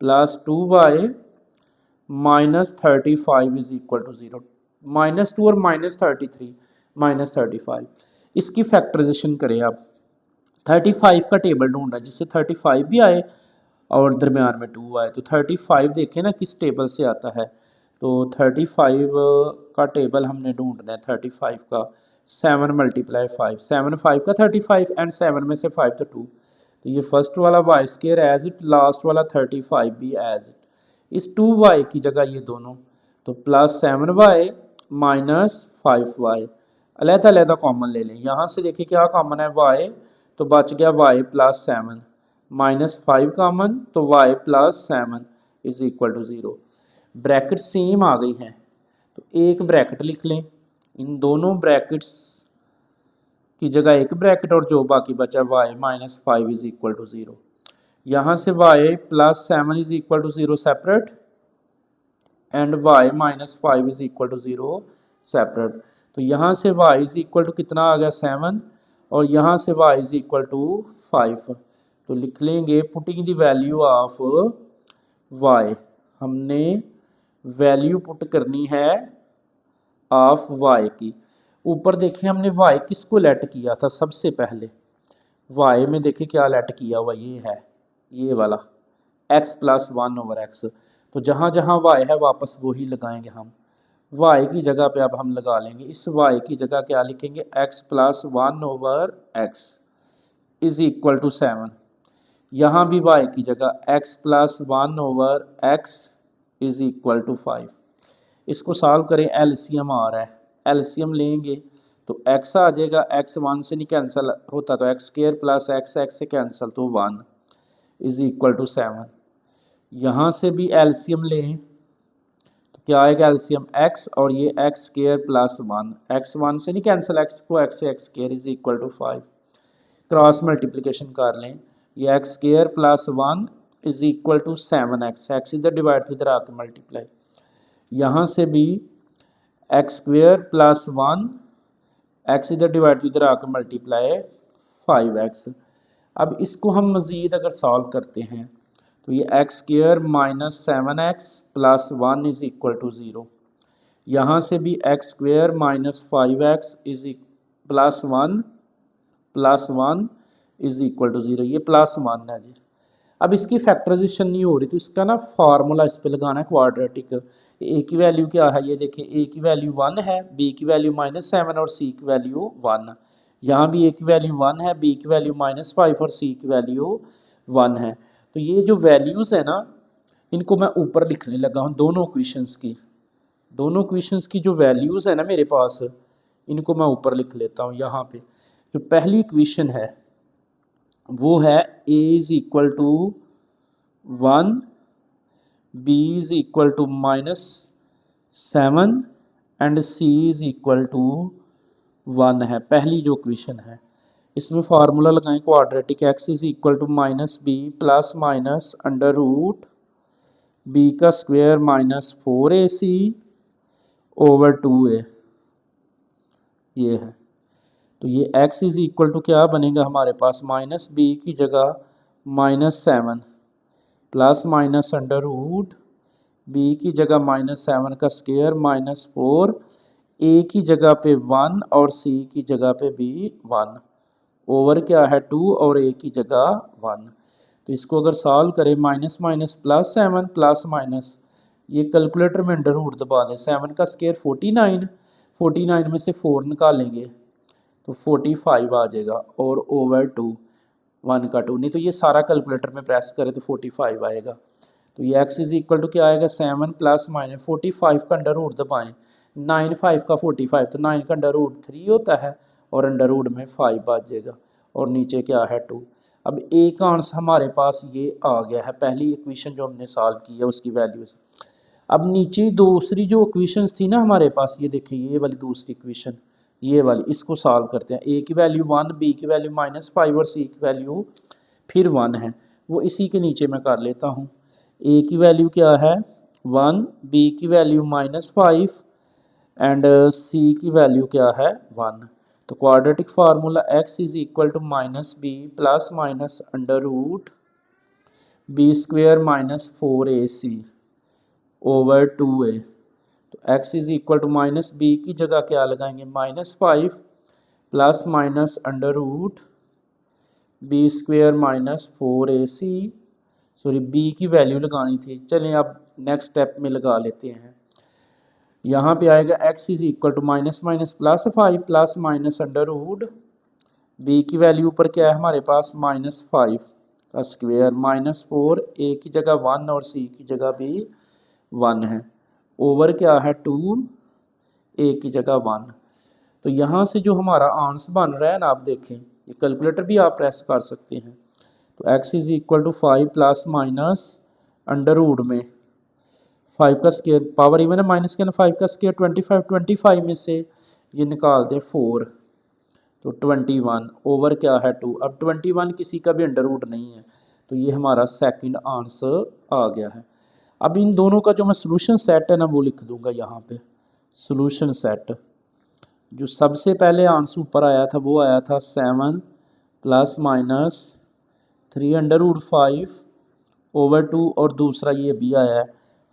plus 2y minus 35 is equal to 0। -2 और -33 -35, इसकी फैक्टराइजेशन करें। आप 35 का टेबल ढूंढना जिससे 35 भी आए और दरमियान में 2 आए। तो 35 देखें ना किस टेबल से आता है, तो 35 का टेबल हमने ढूंढना है। 35 का 7 × 5, 7 5 का 35 एंड 7 में से 5 तो 2। तो ये फर्स्ट वाला y square as it, last वाला 35 भी एज इट। इस 2y की जगह ये दोनों, तो प्लस 7y माइनस 5y अलग-अलग कॉमन ले लें। यहाँ से देखिए क्या कॉमन है y, तो बच गया y प्लस 7 माइनस 5 कॉमन, तो y plus 7 is equal to 0। Bracket same आ गई हैं तो एक ब्रैकेट लिख लें, इन दोनों ब्रैकेट्स की जगह एक ब्रैकेट और जो बाकी बचा y -5 इज इक्वल टू 0। यहाँ से y plus 7 is equal to 0 separate and y -5 is equal to 0 separate. तो यहाँ से y इज इक्वल टू कितना आ गया 7 और यहाँ से y इज इक्वल टू 5। तो लिख लेंगे putting the value of y, हमने वैल्यू पुट करनी है ऑफ y की। ऊपर देखिए हमने y किसको लेट किया था सबसे पहले, y में देखिए क्या लेट किया हुआ, ये है ये वाला x प्लस 1/x। तो जहाँ जहाँ y है वापस वही लगाएंगे हम, y की जगह पे अब हम लगा लेंगे, इस y की जगह क्या लिखेंगे x plus 1/x is equal to 7। यहाँ भी y की जगह x plus 1/x is equal to 5। इसको सॉल्व करें, एलसीएम आ रहा है, एलसीएम लेंगे तो x आ जाएगा, x 1 से नहीं कैंसिल होता तो x स्क्वायर प्लस x से कैंसिल तो 1 इज इक्वल टू 7। यहाँ से भी एलसीएम लें तो क्या आएगा एलसीएम x और ये x स्क्वायर प्लस 1, x 1 से नहीं कैंसिल, x को x से x square is equal to 5। Cross multiplication कर लें, ये x square plus 1 is equal to 7x, x इधर डिवाइड तो इधर आके मल्टीप्लाई। यहाँ से भी x स्क्वायर प्लस 1, x इधर डिवाइड तो इधर आकर मल्टीप्लाई 5x। अब इसको हम मज़ीद अगर सॉल्व करते हैं तो ये x square minus 7x plus 1 is equal to 0। यहाँ से भी x square minus 5x is plus 1 is equal to 0, ये प्लस 1 है जी। अब इसकी फैक्टराइजेशन नहीं हो रही तो इसका ना फार्मूला इस पे लगाना है क्वाड्रेटिक। a की वैल्यू क्या है, ये देखिए a की वैल्यू 1 है, b की वैल्यू -7 और c की वैल्यू 1। यहाँ भी a की वैल्यू 1 है, b की वैल्यू -5 और c की वैल्यू 1 है। तो ये जो वैल्यूज़ है ना इनको मैं ऊपर लिखने लगा हूँ, दोनों क्वेश्चंस की जो वैल्यूज़ है ना मेरे पास इनको मैं ऊपर लिख लेता हूँ। यहाँ पे जो पहली इक्वेशन है वो है a is equal to 1, b is equal to -7 and c is equal to 1 है, पहली जो इक्वेशन है। इसमें फार्मूला लगाएं quadratic, x is equal to -b plus minus under root b का स्क्वायर -4ac ओवर 2a, ये है। तो ये x इज़ इक्वल टू क्या बनेगा हमारे पास, माइनस बी की जगह -7 plus minus under root B की जगह -7 का स्क्वायर -4, ए की जगह पे 1 और सी की जगह पे भी 1, ओवर क्या है 2 और ए की जगह 1। तो इसको अगर सॉल्व करें minus minus plus 7 plus minus, ये कैलकुलेटर में अंडर रूट दबा दें, 7 का स्क्वायर 49, 49 में से 4 निकालेंगे तो 45 आ जाएगा, और ओवर 2 1 का 2, नहीं तो ये सारा कैलकुलेटर में प्रेस करें तो 45 आएगा। तो ये x इज इक्वल टू क्या आएगा, 7 प्लस माइनस 45 का अंडर रूट दबाएँ, 9 5 का 45, तो 9 का अंडर रूट 3 होता है और अंडर रूट में 5 बच जाएगा, और नीचे क्या है 2। अब ए का आंसर हमारे पास ये आ गया है, पहली इक्वेशन जो हमने सॉल्व की है उसकी वैल्यू से। अब नीचे दूसरी जो इक्वेशन थी ना हमारे पास, ये देखिए ये वाली दूसरी इक्वेशन, ये वाली, इसको सॉल्व करते हैं। ए की वैल्यू 1, बी की वैल्यू -5 और सी की वैल्यू फिर 1 है, वो इसी के नीचे मैं कर लेता हूँ। ए की वैल्यू क्या है 1, बी की वैल्यू -5 एंड सी की वैल्यू क्या है 1। तो quadratic formula x is equal to -b plus minus under root B square -4ac over 2a। तो x is equal to -b की जगह क्या लगाएंगे, -5 plus minus under root B square -4ac, sorry b की value लगानी थी, चलें अब नेक्स्ट स्टेप में लगा लेते हैं। यहाँ पे आएगा x is equal to minus minus +5 plus minus under root b की वैल्यू ऊपर क्या है हमारे पास -5 का स्क्वेयर -4, a की जगह 1 और c की जगह भी 1 है, ओवर क्या है 2, a की जगह 1। तो यहाँ से जो हमारा आंसर बन रहा है ना, आप देखें ये कैलकुलेटर भी आप प्रेस कर सकते हैं। तो x is equal to 5 plus minus under root में 5 का स्क्वायर, पावर इवन है माइनस के ना, 5 का स्क्वायर 25, 25 में से ये निकाल दें 4 तो 21 ओवर क्या है 2। अब 21 किसी का भी अंडर रूट नहीं है, तो ये हमारा सेकंड आंसर आ गया है। अब इन दोनों का जो मैं सोल्यूशन सेट है ना वो लिख दूंगा यहाँ पे। सोल्यूशन सेट, जो सबसे पहले आंसर ऊपर आया था वो आया था 7 plus minus 3 under root 5 over 2, और दूसरा ये भी आया है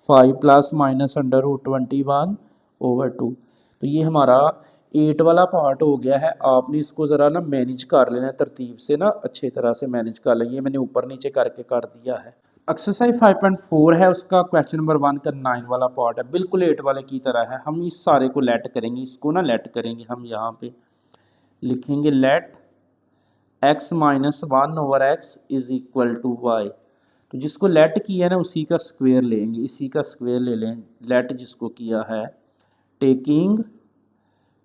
5 plus minus under root 21 over 2। तो ये हमारा 8 वाला पार्ट हो गया है। आपने इसको ज़रा ना मैनेज कर लेना है, तरतीब से ना अच्छी तरह से मैनेज कर लेंगे। मैंने ऊपर नीचे करके कर दिया है। एक्सरसाइज 5.4 है, उसका क्वेश्चन नंबर 1 का 9 वाला पार्ट है, बिल्कुल 8 वाले की तरह है। हम इस सारे को लेट करेंगे, इसको ना लेट करेंगे, हम यहाँ पे लिखेंगे let x minus 1 over x is equal to Y. तो जिसको लेट किया है ना उसी का स्क्वायर लेंगे, इसी का स्क्वायर ले लें, लेट जिसको किया है, taking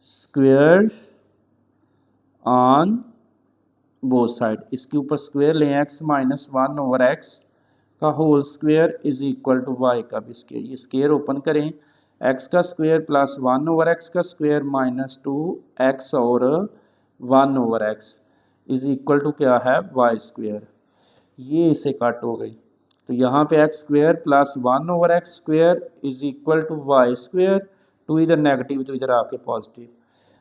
square on both side, इसके ऊपर स्क्वायर लें, x माइनस 1 ओवर x का whole square is equal to Y का भी स्क्वायर। ये स्क्वायर ओपन करें, x का स्क्वायर प्लस 1 ओवर x का स्क्वायर माइनस 2x और 1 over x is equal to क्या है वाई स्क्वायर। ये इसे कट हो गई, तो यहाँ पे X square plus 1 over X square is equal to Y square, two इधर नेगेटिव तो इधर आके पॉजिटिव।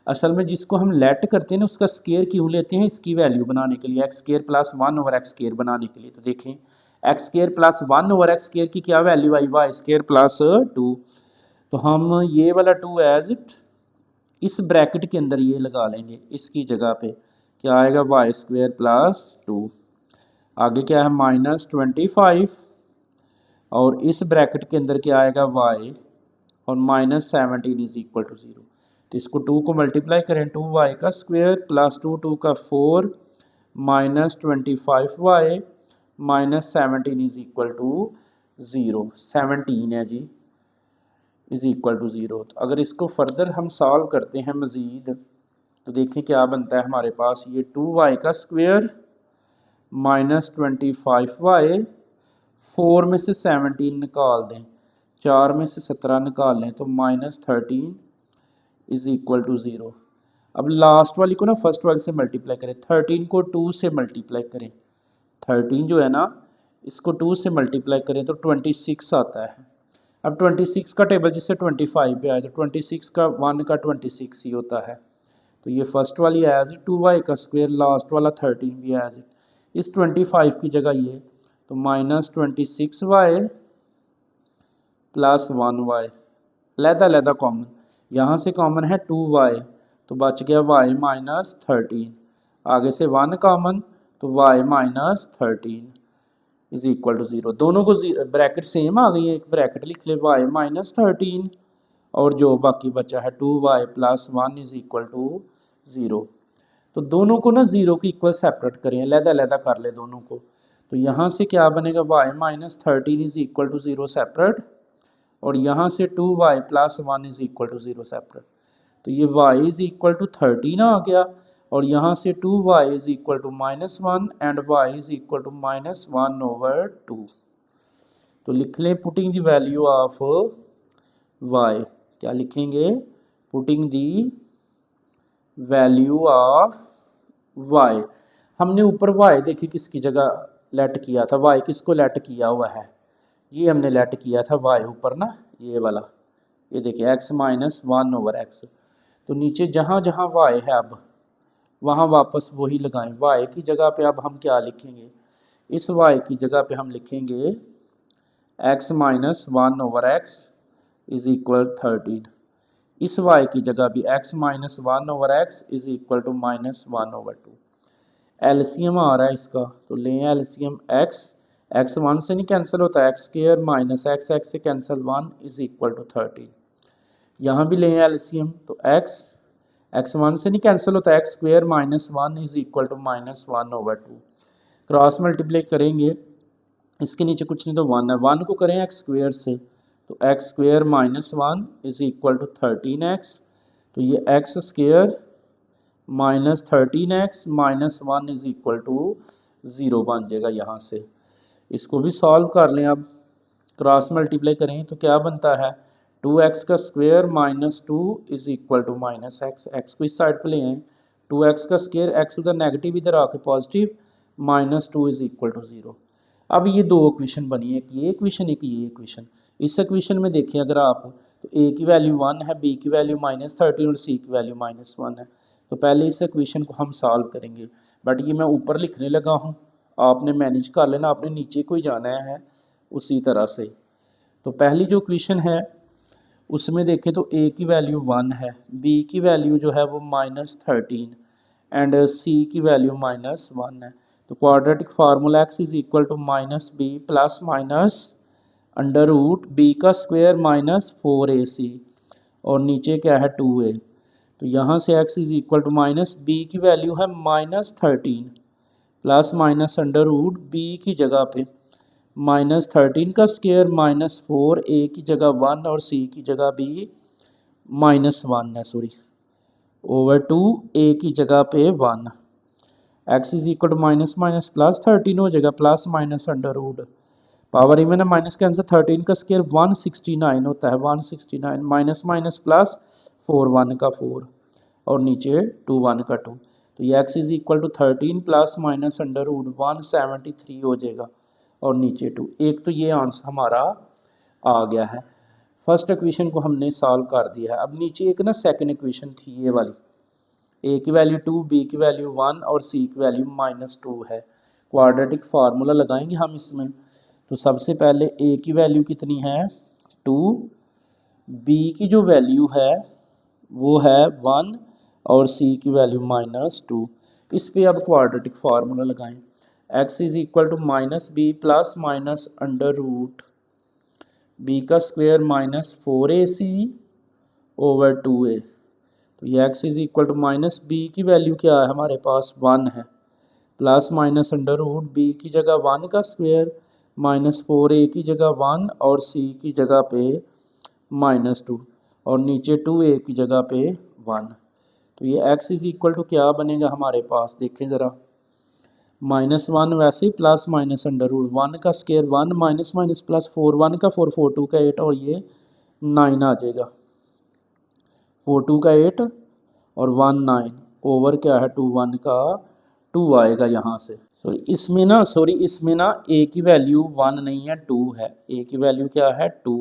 असल में जिसको हम लेट करते हैं ना उसका स्केयर क्यों लेते हैं, इसकी वैल्यू बनाने के लिए, x square plus 1 over x square बनाने के लिए। तो देखें x square plus 1 over x square की क्या वैल्यू आई, वाई स्केयर प्लस 2। तो हम ये वाला 2 एज इट इस ब्रैकेट के अंदर ये लगा लेंगे, इसकी जगह पे क्या आएगा वाई स्क्वायर प्लस 2। आगे क्या है -25 और इस ब्रैकेट के अंदर क्या आएगा y और -17 इज इक्वल टू 0। तो इसको 2 को मल्टीप्लाई करें, 2y का स्क्वायर प्लस 2 का 4 -25y -17 इज इक्वल टू 0। 17 है जी इज इक्वल टू 0। तो अगर इसको फर्दर हम सॉल्व करते हैं मज़ीद, तो देखें क्या बनता है हमारे पास, ये 2y का स्क्वायर -25y, 4 में से 17 निकाल दें, 4 में से 17 निकाल लें तो -13 इज इक्वल टू 0। अब लास्ट वाली को ना फर्स्ट वाली से मल्टीप्लाई करें, 13 को 2 से मल्टीप्लाई करें, 13 जो है ना इसको 2 से मल्टीप्लाई करें तो 26 आता है। अब 26 का टेबल जिससे 25 पे आए तो 26 का 1 का 26 ही होता है, तो ये फर्स्ट वाली एज इट 2y का स्क्वायर, लास्ट वाला 13 भी एज इट। इस 25 की जगह ये, तो -26y प्लस 1y, लहदा कॉमन, यहाँ से कॉमन है 2y, तो बच गया y -13, आगे से 1 कॉमन, तो y -13 इज इक्वल टू 0। दोनों को ब्रैकेट सेम आ गई है, एक ब्रैकेट लिख ले y -13 और जो बाकी बचा है 2y plus 1 is equal to 0। तो दोनों को ना 0 की इक्वल सेपरेट करें, लहदा कर ले दोनों को। तो यहाँ से क्या बनेगा, y -13 is equal to 0 separate, और यहाँ से 2y plus 1 is equal to 0 separate. तो ये y इज इक्वल टू 13 आ गया, और यहाँ से 2y is equal to -1 and y is equal to -1/2। तो लिख लें putting the value of y, क्या लिखेंगे, putting the value of y। हमने ऊपर y देखिए किसकी जगह लेट किया था, y किसको लेट किया हुआ है, ये हमने लेट किया था y ऊपर ना, ये वाला, ये देखिए x -1/x। तो नीचे जहाँ जहाँ y है अब वहाँ वापस वही लगाएं, y की जगह पे अब हम क्या लिखेंगे, इस y की जगह पे हम लिखेंगे x -1/x इज इक्वल 13। इस y की जगह भी x -1/x is equal to -1/2। LCM आ रहा है इसका, तो लें एलसीएम x 1 से नहीं कैंसिल होता है, x² -x, x से कैंसिल 1 इज इक्वल टू 13। यहाँ भी लें एलसीएम, तो x 1 से नहीं कैंसिल होता है, x² -1 is equal to -1/2। Cross multiply करेंगे, इसके नीचे कुछ नहीं तो 1 है, 1 को करें x² से, तो x² -1 is equal to 13x। तो ये x² -13x -1 is equal to 0 बन जाएगा यहाँ से। इसको भी सॉल्व कर लें, अब क्रॉस मल्टीप्लाई करें तो क्या बनता है, 2x का square -2 is equal to -x, x को इस साइड पे ले आए, 2x का स्क्वायर, x उधर नेगेटिव इधर आके पॉजिटिव, -2 इज इक्वल टू 0। अब ये दो इक्वेशन बनी है, एक ये इक्वेशन एक ये इक्वेशन। इस इक्वेशन में देखें अगर आप, तो a की वैल्यू 1 है, b की वैल्यू -13 और c की वैल्यू -1 है। तो पहले इस इक्वेशन को हम सॉल्व करेंगे, बट ये मैं ऊपर लिखने लगा हूँ, आपने मैनेज कर लेना, आपने नीचे को ही जाना है उसी तरह से। तो पहली जो इक्वेशन है उसमें देखें तो a की वैल्यू 1 है, b की वैल्यू जो है वो -13 एंड c की वैल्यू -1 है। तो quadratic formula x is equal to -b plus minus under root b का स्क्वायर -4ac और नीचे क्या है 2a। तो यहाँ से x is equal to -b की वैल्यू है -13 plus minus under root b की जगह पे -13 का स्क्वायर -4, a की जगह 1 और c की जगह भी -1 है, सॉरी, ओवर 2, a की जगह पे 1। x is equal to minus plus 13 हो जाएगा, plus minus under root, power even है, माइनस के आंसर 13 का स्क्वायर 169 होता है, 169 माइनस माइनस प्लस 4 1 का 4 और नीचे 2 1 का 2। तो ये x is equal to 13 plus minus under root 173 हो जाएगा और नीचे 2। एक तो ये आंसर हमारा आ गया है, फर्स्ट इक्वेशन को हमने सॉल्व कर दिया है। अब नीचे एक ना सेकंड इक्वेशन थी ये वाली, a की वैल्यू 2, b की वैल्यू 1 और c की वैल्यू -2 है। क्वाड्रेटिक फार्मूला लगाएंगे हम इसमें। तो सबसे पहले a की वैल्यू कितनी है 2, b की जो वैल्यू है वो है 1 और c की वैल्यू -2। इस पे अब क्वाड्रेटिक फार्मूला लगाएं, x is equal to -b plus minus under root b का स्क्वायर -4ac ओवर 2a। तो ये x is equal to -b की वैल्यू क्या है हमारे पास 1 है, plus minus under root b की जगह 1 का स्क्वायर -4a की जगह 1 और c की जगह पे -2 और नीचे 2a की जगह पे 1। तो ये x इज इक्वल टू क्या बनेगा हमारे पास, देखें ज़रा, -1 वैसे ही प्लस माइनस अंडर रूट 1 का स्क्वायर 1 माइनस माइनस प्लस 4 1 का 4 4 2 का 8 और ये 9 आ जाएगा, 4 2 का 8 और 1 9 ओवर क्या है 2 1 का 2 आएगा यहाँ से। इसमें ना a की वैल्यू 1 नहीं है 2 है, a की वैल्यू क्या है 2,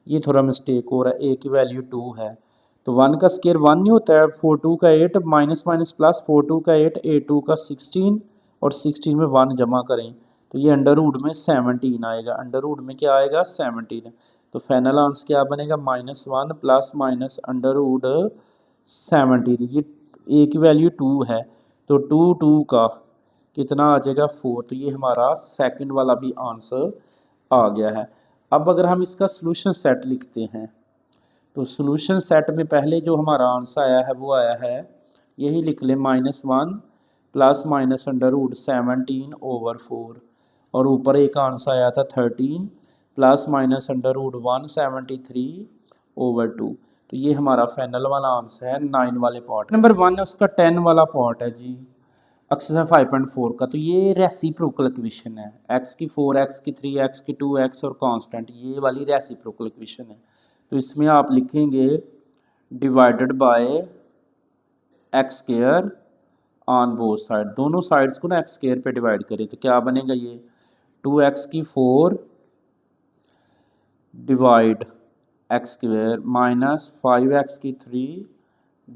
ये थोड़ा मिस्टेक हो रहा है, a की वैल्यू 2 है। तो 1 का स्केयर 1 नहीं होता है, 4 2 का 8 माइनस माइनस प्लस 4 2 का 8 8 2 का 16 और 16 में 1 जमा करें तो ये अंडर रूट में 17 आएगा। अंडर रूट में क्या आएगा 17। तो फाइनल आंसर क्या बनेगा -1 प्लस माइनस अंडर रूट 17। ये ए की वैल्यू 2 है तो 2 2 का कितना आ जाएगा 4। तो ये हमारा सेकंड वाला भी आंसर आ गया है। अब अगर हम इसका सॉल्यूशन सेट लिखते हैं तो सॉल्यूशन सेट में पहले जो हमारा आंसर आया है वो आया है, यही लिख लें -1 प्लस माइनस अंडर रूट 17/4 और ऊपर एक आंसर आया था 13 प्लस माइनस अंडर रूट 173/2। तो ये हमारा फाइनल वाला आंसर है 9 वाले पार्ट। नंबर 1 है उसका 10 वाला पार्ट है जी एक्सरसाइज 5.4 का। तो ये रेसिप्रोकल इक्वेशन है, x की 4 x की 3 x की 2 x और कांस्टेंट, ये वाली रेसिप्रोकल इक्वेशन है। तो इसमें आप लिखेंगे divided by x square on both side, दोनों साइड्स को ना एक्स स्क्वायर पे डिवाइड करें तो क्या बनेगा ये 2x की 4 divide X square minus 5x की 3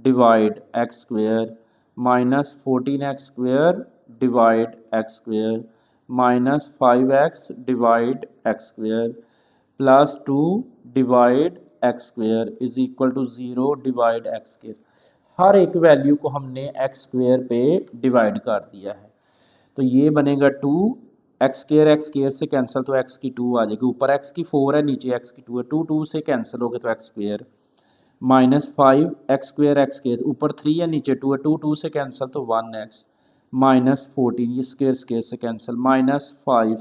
divide X square minus 14x square divide X square minus 5x divide X square plus 2 divide X square is equal to 0 divide X square. हर एक value को हमने x square पे divide कर दिया है। तो ये बनेगा 2 एक्स स्क्वायर से कैंसिल तो एक्स की 2 आ जाएगी, ऊपर एक्स की 4 है नीचे एक्स की 2 है, 2 2 से कैंसिल हो गए तो X square minus 5 x square ऊपर 3 है नीचे 2 है, 2 2 से कैंसिल तो 1x माइनस 14 ये स्क्वायर से कैंसिल माइनस 5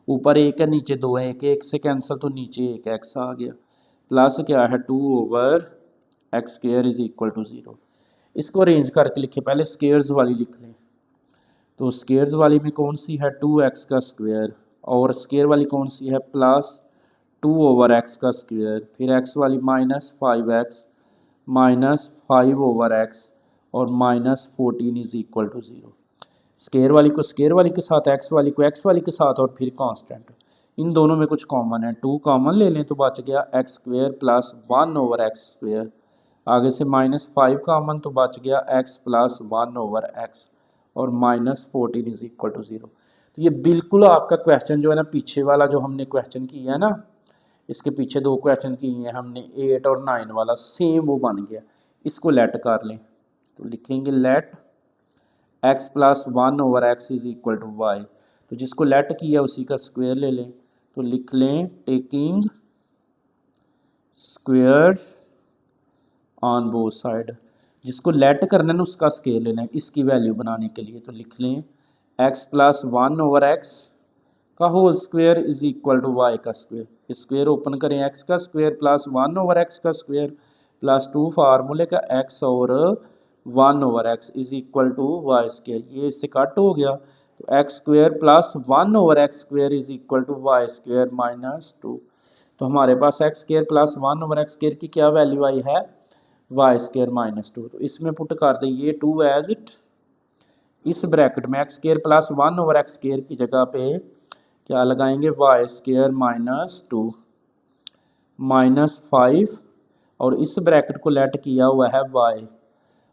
ऊपर 1 है नीचे 2 है, 1 1 से कैंसिल तो नीचे 1 x आ गया प्लस क्या है 2 over X square is equal to 0। इसको अरेंज करके लिखे, पहले स्क्वायर्स वाली लिख लें। तो स्क्वायर्स वाली में कौन सी है 2x का स्क्वायर और स्क्वायर वाली कौन सी है प्लस 2 ओवर x का स्क्वायर, फिर x वाली minus 5x minus 5 over x और minus 14 is equal to 0। Square वाली को स्क्वायर वाली के साथ, x वाली को x वाली के साथ और फिर कांस्टेंट, इन दोनों में कुछ कॉमन है 2 कॉमन ले लें तो बच गया x square plus 1 over X square, आगे से माइनस 5 कॉमन तो बच गया x प्लस 1 ओवर x और माइनस 14 इज इक्वल टू 0। तो ये बिल्कुल आपका क्वेश्चन जो है ना पीछे वाला जो हमने क्वेश्चन किया है ना, इसके पीछे 2 क्वेश्चन किए हैं हमने 8 और 9 वाला, सेम वो बन गया। इसको लेट कर लें तो लिखेंगे let x plus 1 over x is equal to Y. तो जिसको लेट किया उसी का स्क्वायर ले लें तो लिख लें taking square on both side. जिसको लेट करना है ना उसका स्केयर लेना है इसकी वैल्यू बनाने के लिए, तो लिख लें x प्लस 1 ओवर एक्स का whole square is equal to Y का स्क्वायर। स्क्वायर ओपन करें x का स्क्वायर प्लस 1 ओवर एक्स का स्क्वायर प्लस 2 फार्मूले का x और 1 over X is equal to Y square, ये इससे कट हो गया तो X square plus 1 over X square is equal to Y square minus 2। तो हमारे पास X square plus 1 over X square की क्या वैल्यू आई है वाई स्क्वायर माइनस 2। तो इसमें पुट कर दें ये 2 एज इट, इस ब्रैकेट में x square plus 1 over X square की जगह पे क्या लगाएंगे वाई स्क्वायर माइनस 2 माइनस 5 और इस ब्रैकेट को लेट किया हुआ है y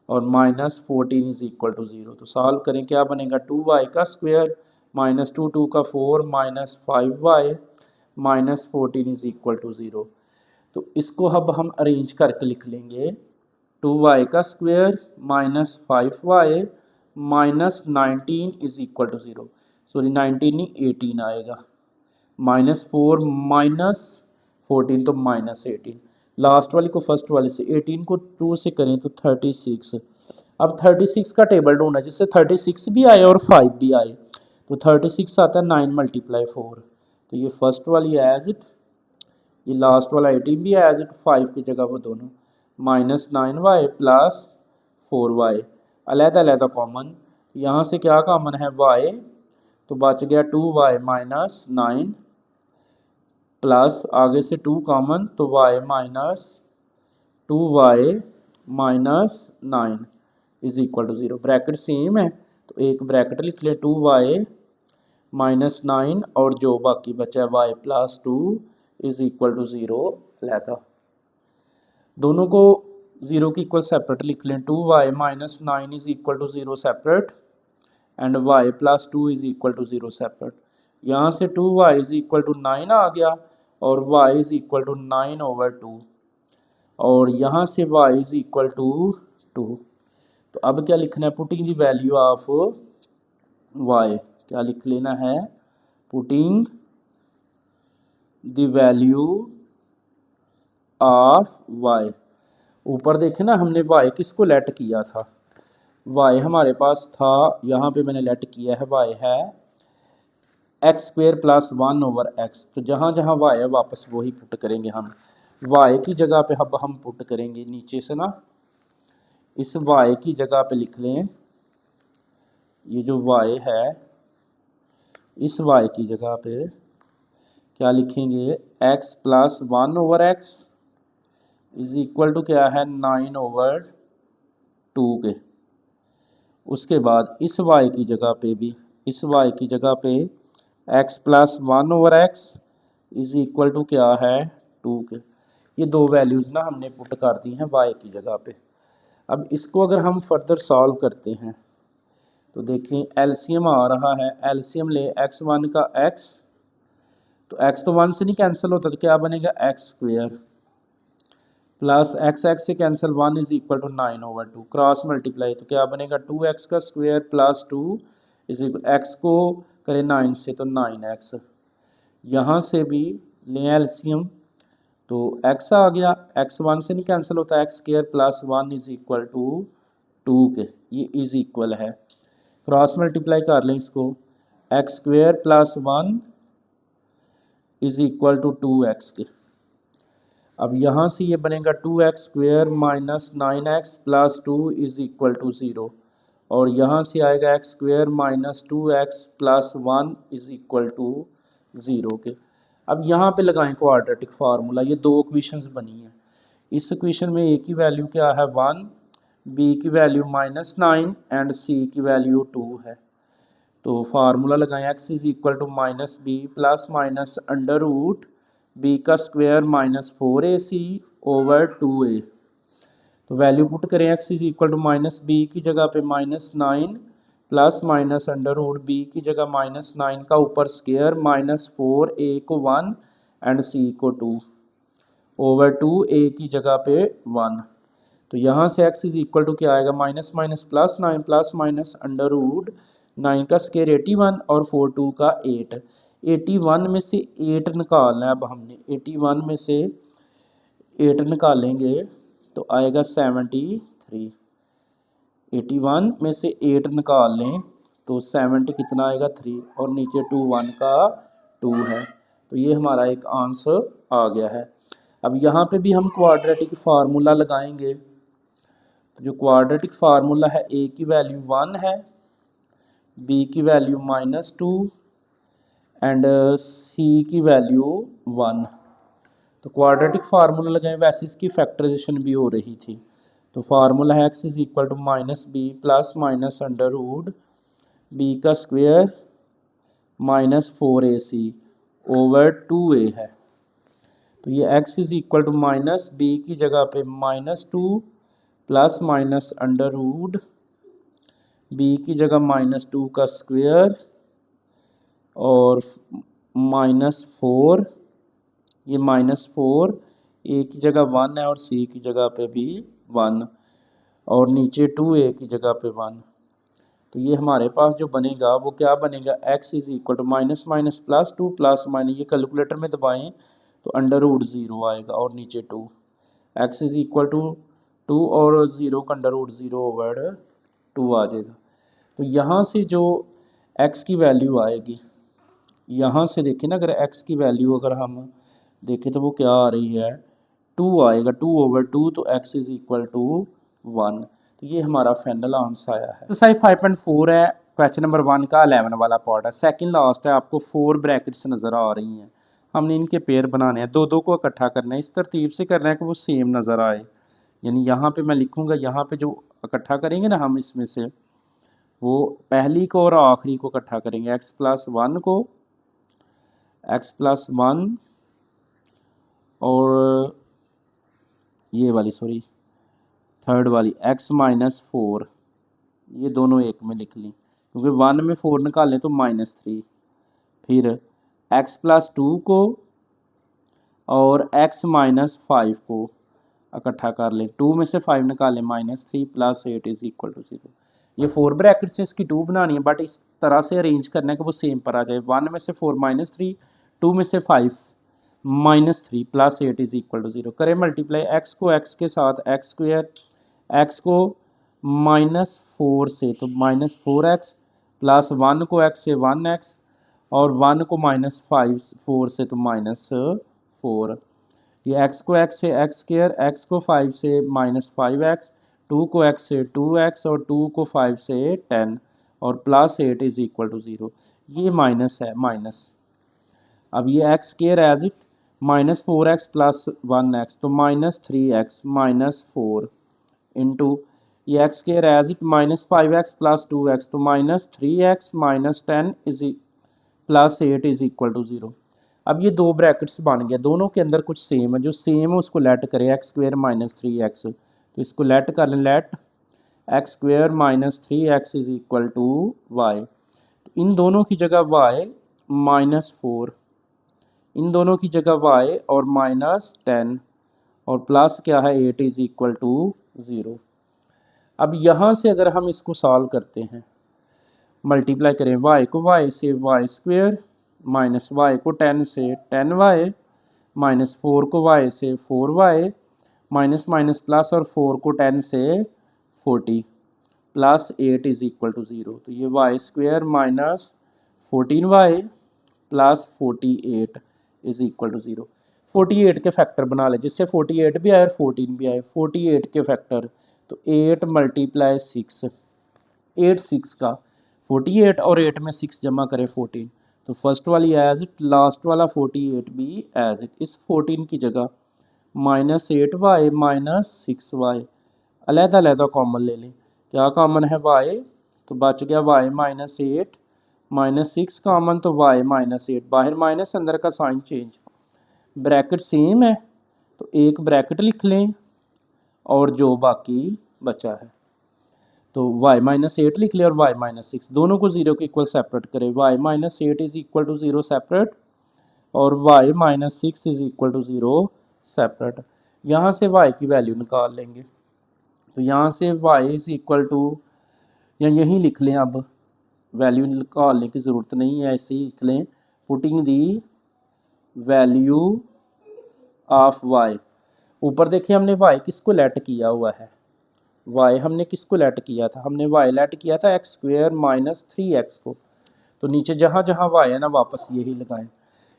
और माइनस 14 इज इक्वल टू 0। तो सॉल्व करें क्या बनेगा 2y का स्क्वायर माइनस 2 2 का 4 minus 5y minus 14 is equal to 0। तो इसको अब हम अरेंज करके लिख लेंगे 2y का square minus 5y minus 19 is equal to 0, sorry 19 नहीं 18 आएगा, माइनस 4 माइनस 14 तो माइनस 18, लास्ट वाली को फर्स्ट वाले से 18 को 2 से करें तो 36। अब 36 का टेबल ढूंढना है जिससे 36 भी आए और 5 भी आए, तो 36 आता है 9 मल्टीप्लाई 4, तो ये फर्स्ट वाली है एज इट, ये लास्ट वाला 18 भी है एज इट, 5 की जगह वो दोनों माइनस 9y प्लस 4y अलहदा अलहदा कॉमन, यहाँ से क्या कॉमन है y तो बच गया 2y माइनस 9 प्लस आगे से 2 कॉमन तो y minus 2y minus 9 is equal to 0। Bracket same है तो एक ब्रैकेट लिख ले 2y माइनस 9 और जो बाकी बचा है y plus 2 is equal to 0 लेता। दोनों को ज़ीरो की इक्वल सेपरेट लिख लें, 2y minus 9 is equal to 0 separate and y plus 2 is equal to 0 separate. यहाँ से 2y इज़ इक्वल टू 9 आ गया और y इज़ इक्वल टू 9/2 और यहाँ से y इज़ इक्वल टू 2। तो अब क्या लिखना है, putting the value of y, क्या लिख लेना है, putting the value of y। ऊपर देखें ना, हमने y किसको लेट किया था, y हमारे पास था, यहाँ पे मैंने लेट किया है, y है x² प्लस 1/x। तो जहाँ जहाँ y है वापस वही पुट करेंगे हम, y की जगह पे अब हम पुट करेंगे नीचे से ना, इस y की जगह पे लिख लें, ये जो y है इस y की जगह पे क्या लिखेंगे, x plus 1/x is equal to क्या है, 9/2 के। उसके बाद इस y की जगह पे भी, इस y की जगह पे x plus 1/x is equal to क्या है, 2 के। ये दो वैल्यूज़ ना हमने पुट कर दी हैं y की जगह पे। अब इसको अगर हम फर्दर सॉल्व करते हैं तो देखें एलसीएम आ रहा है, एलसीएम ले x1 का x, तो x तो 1 से नहीं कैंसिल होता, तो क्या बनेगा, x² प्लस x से cancel, 1 is equal to 9/2, cross multiply, तो क्या बनेगा, 2x का square plus 2 is equal, x को करें 9 से तो 9x। यहाँ से भी लें एलसीएम, तो x आ गया, x 1 से नहीं कैंसिल होता, x² plus 1 is equal to 2 के, ये इज इक्वल है, क्रॉस मल्टीप्लाई कर लें इसको, x² plus 1 is equal to 2x के। अब यहाँ से ये बनेगा 2x² minus 9x plus 2 is equal to 0 और यहाँ से आएगा x² minus 2x plus 1 is equal to 0 के। अब यहाँ पे लगाएं क्वाड्रेटिक फार्मूला, ये दो इक्वेशंस बनी हैं, इस इक्वेशन में a की वैल्यू क्या है 1, b की वैल्यू -9 एंड c की वैल्यू 2 है। तो फार्मूला लगाएं, x is equal to minus B plus minus under root b का स्क्वायर -4ac/2a। तो वैल्यू पुट करें, x is equal to minus B की जगह पे -9 plus minus under root b की जगह -9 का ऊपर स्क्वायर -4a को 1 एंड c को 2/2a की जगह पे 1। तो यहाँ से x इज इक्वल टू क्या आएगा, minus minus plus 9 plus minus under root 9 का स्क्वायर 81 और 4 2 का 8। 81 में से 8 निकालना है, अब हमने 81 में से 8 निकालेंगे तो आएगा 73। 81 में से 8 निकाल लें तो 70 कितना आएगा, 3 और नीचे 2 1 का 2 है। तो ये हमारा एक आंसर आ गया है। अब यहाँ पे भी हम क्वाड्रेटिक फार्मूला लगाएंगे, तो जो क्वाड्रेटिक फार्मूला है, a की वैल्यू 1 है, b की वैल्यू -2 एंड c की वैल्यू 1। तो क्वाड्रेटिक फार्मूला लगाएं, वैसे इसकी फैक्टराइजेशन भी हो रही थी। तो फार्मूला है x is equal to -b plus minus under root b का स्क्वायर -4ac/2a है। तो ये x is equal to -b की जगह पे -2 plus minus under root b की जगह -2 का स्क्वायर और -4, ये -4, a की जगह 1 है और c की जगह पे भी 1 और नीचे 2a की जगह पे 1। तो ये हमारे पास जो बनेगा वो क्या बनेगा, x is equal to minus minus plus 2 plus minus, ये कैलकुलेटर में दबाएं तो अंडर रूट 0 आएगा और नीचे 2, x इज इक्वल टू 2 और 0 का अंडर रूट 0/2 आ जाएगा। तो यहाँ से जो x की वैल्यू आएगी, यहाँ से देखें ना, अगर x की वैल्यू अगर हम देखें तो वो क्या आ रही है, 2 आएगा, 2/2, तो x इज इक्वल टू 1। तो ये हमारा फाइनल आंसर आया है। एक्सरसाइज 5.4 है, क्वेश्चन नंबर 1 का 11 वाला पार्ट है, सेकंड लास्ट है, आपको 4 ब्रैकेट्स नज़र आ रही हैं, हमने इनके पेयर बनाने हैं, दो दो को इकट्ठा करना है, इस तरतीब से करना है कि वो सेम नज़र आए। यानी यहाँ पे मैं लिखूँगा, यहाँ पे जो इकट्ठा करेंगे ना हम, इसमें से वो पहली को और आखिरी को इकट्ठा करेंगे, x+1 को, x+1 और ये वाली, सॉरी, थर्ड वाली x माइनस 4, ये दोनों एक में लिख ली क्योंकि 1 में 4 निकालें तो -3। फिर x प्लस 2 को और x माइनस 5 को इकट्ठा कर लें, 2 में से 5 निकालें -3 प्लस 8 इज इक्वल टू 0। ये 4 ब्रैकेट से इसकी 2 बनानी है, बट इस तरह से अरेंज करना है कि वो सेम पर आ जाए। 1 में से 4 -3, 2 में से 5 -3 प्लस 8 इज इक्वल टू 0। करें मल्टीप्लाई x को x के साथ x स्क्वायर, x को -4 से तो -4x प्लस 1 को x से 1x और 1 को -4 से तो -4। ये x को x से x स्क्वायर, x को 5 से -5x, 2 को x से 2x और 2 को 5 से 10 और प्लस 8 इज इक्वल टू 0। ये माइनस है माइनस। अब ये x square as it -4x plus 1x तो -3x -4 इंटू ये x square as it -5x plus 2x तो -3x -10 is plus 8 is equal to 0। अब ये दो ब्रैकेट्स बन गया, दोनों के अंदर कुछ सेम है, जो सेम है उसको लेट करें x स्क्वायर -3x, तो इसको लेट कर लें, let x square -3x is equal to y। इन दोनों की जगह y -4, इन दोनों की जगह y और -10 और प्लस क्या है 8 इज इक्वल टू 0। अब यहाँ से अगर हम इसको सॉल्व करते हैं, मल्टीप्लाई करें y को y से y स्क्वायर माइनस y को 10 से 10y माइनस 4 को y से 4y माइनस माइनस प्लस और 4 को 10 से 40 प्लस 8 इज इक्वल टू 0। तो ये y square minus 14y plus 48 is equal to 0। 48 के फैक्टर बना ले, जिससे 48 भी आए और 14 भी आए। 48 के फैक्टर तो 8 मल्टीप्लाई 6, 8 6 का 48 और 8 में 6 जमा करें 14, तो फर्स्ट वाली एज इट, लास्ट वाला 48 भी एज इट। इस 14 की जगह -8y -6y अलग-अलग कॉमन ले लें। क्या कॉमन है y, तो बच गया y -8 -6 कॉमन तो y -8, बाहर माइनस अंदर का साइन चेंज, ब्रैकेट सेम है तो एक ब्रैकेट लिख लें और जो बाकी बचा है तो y -8 लिख लिया और y -6 दोनों को 0 के इक्वल सेपरेट करें। y -8 is equal to 0 separate और y -6 is equal to 0 separate. यहाँ से y की वैल्यू निकाल लेंगे, तो यहाँ से y इज इक्वल टू, या यहीं लिख लें, अब वैल्यू निकालने की ज़रूरत नहीं है, ऐसे ही लिख लें, putting the value of y। ऊपर देखिए हमने y किसको लेट किया हुआ है, y हमने किसको लेट किया था, हमने y लेट किया था x स्क्वायर -3x को, तो नीचे जहाँ जहाँ y है ना वापस यही लगाएं।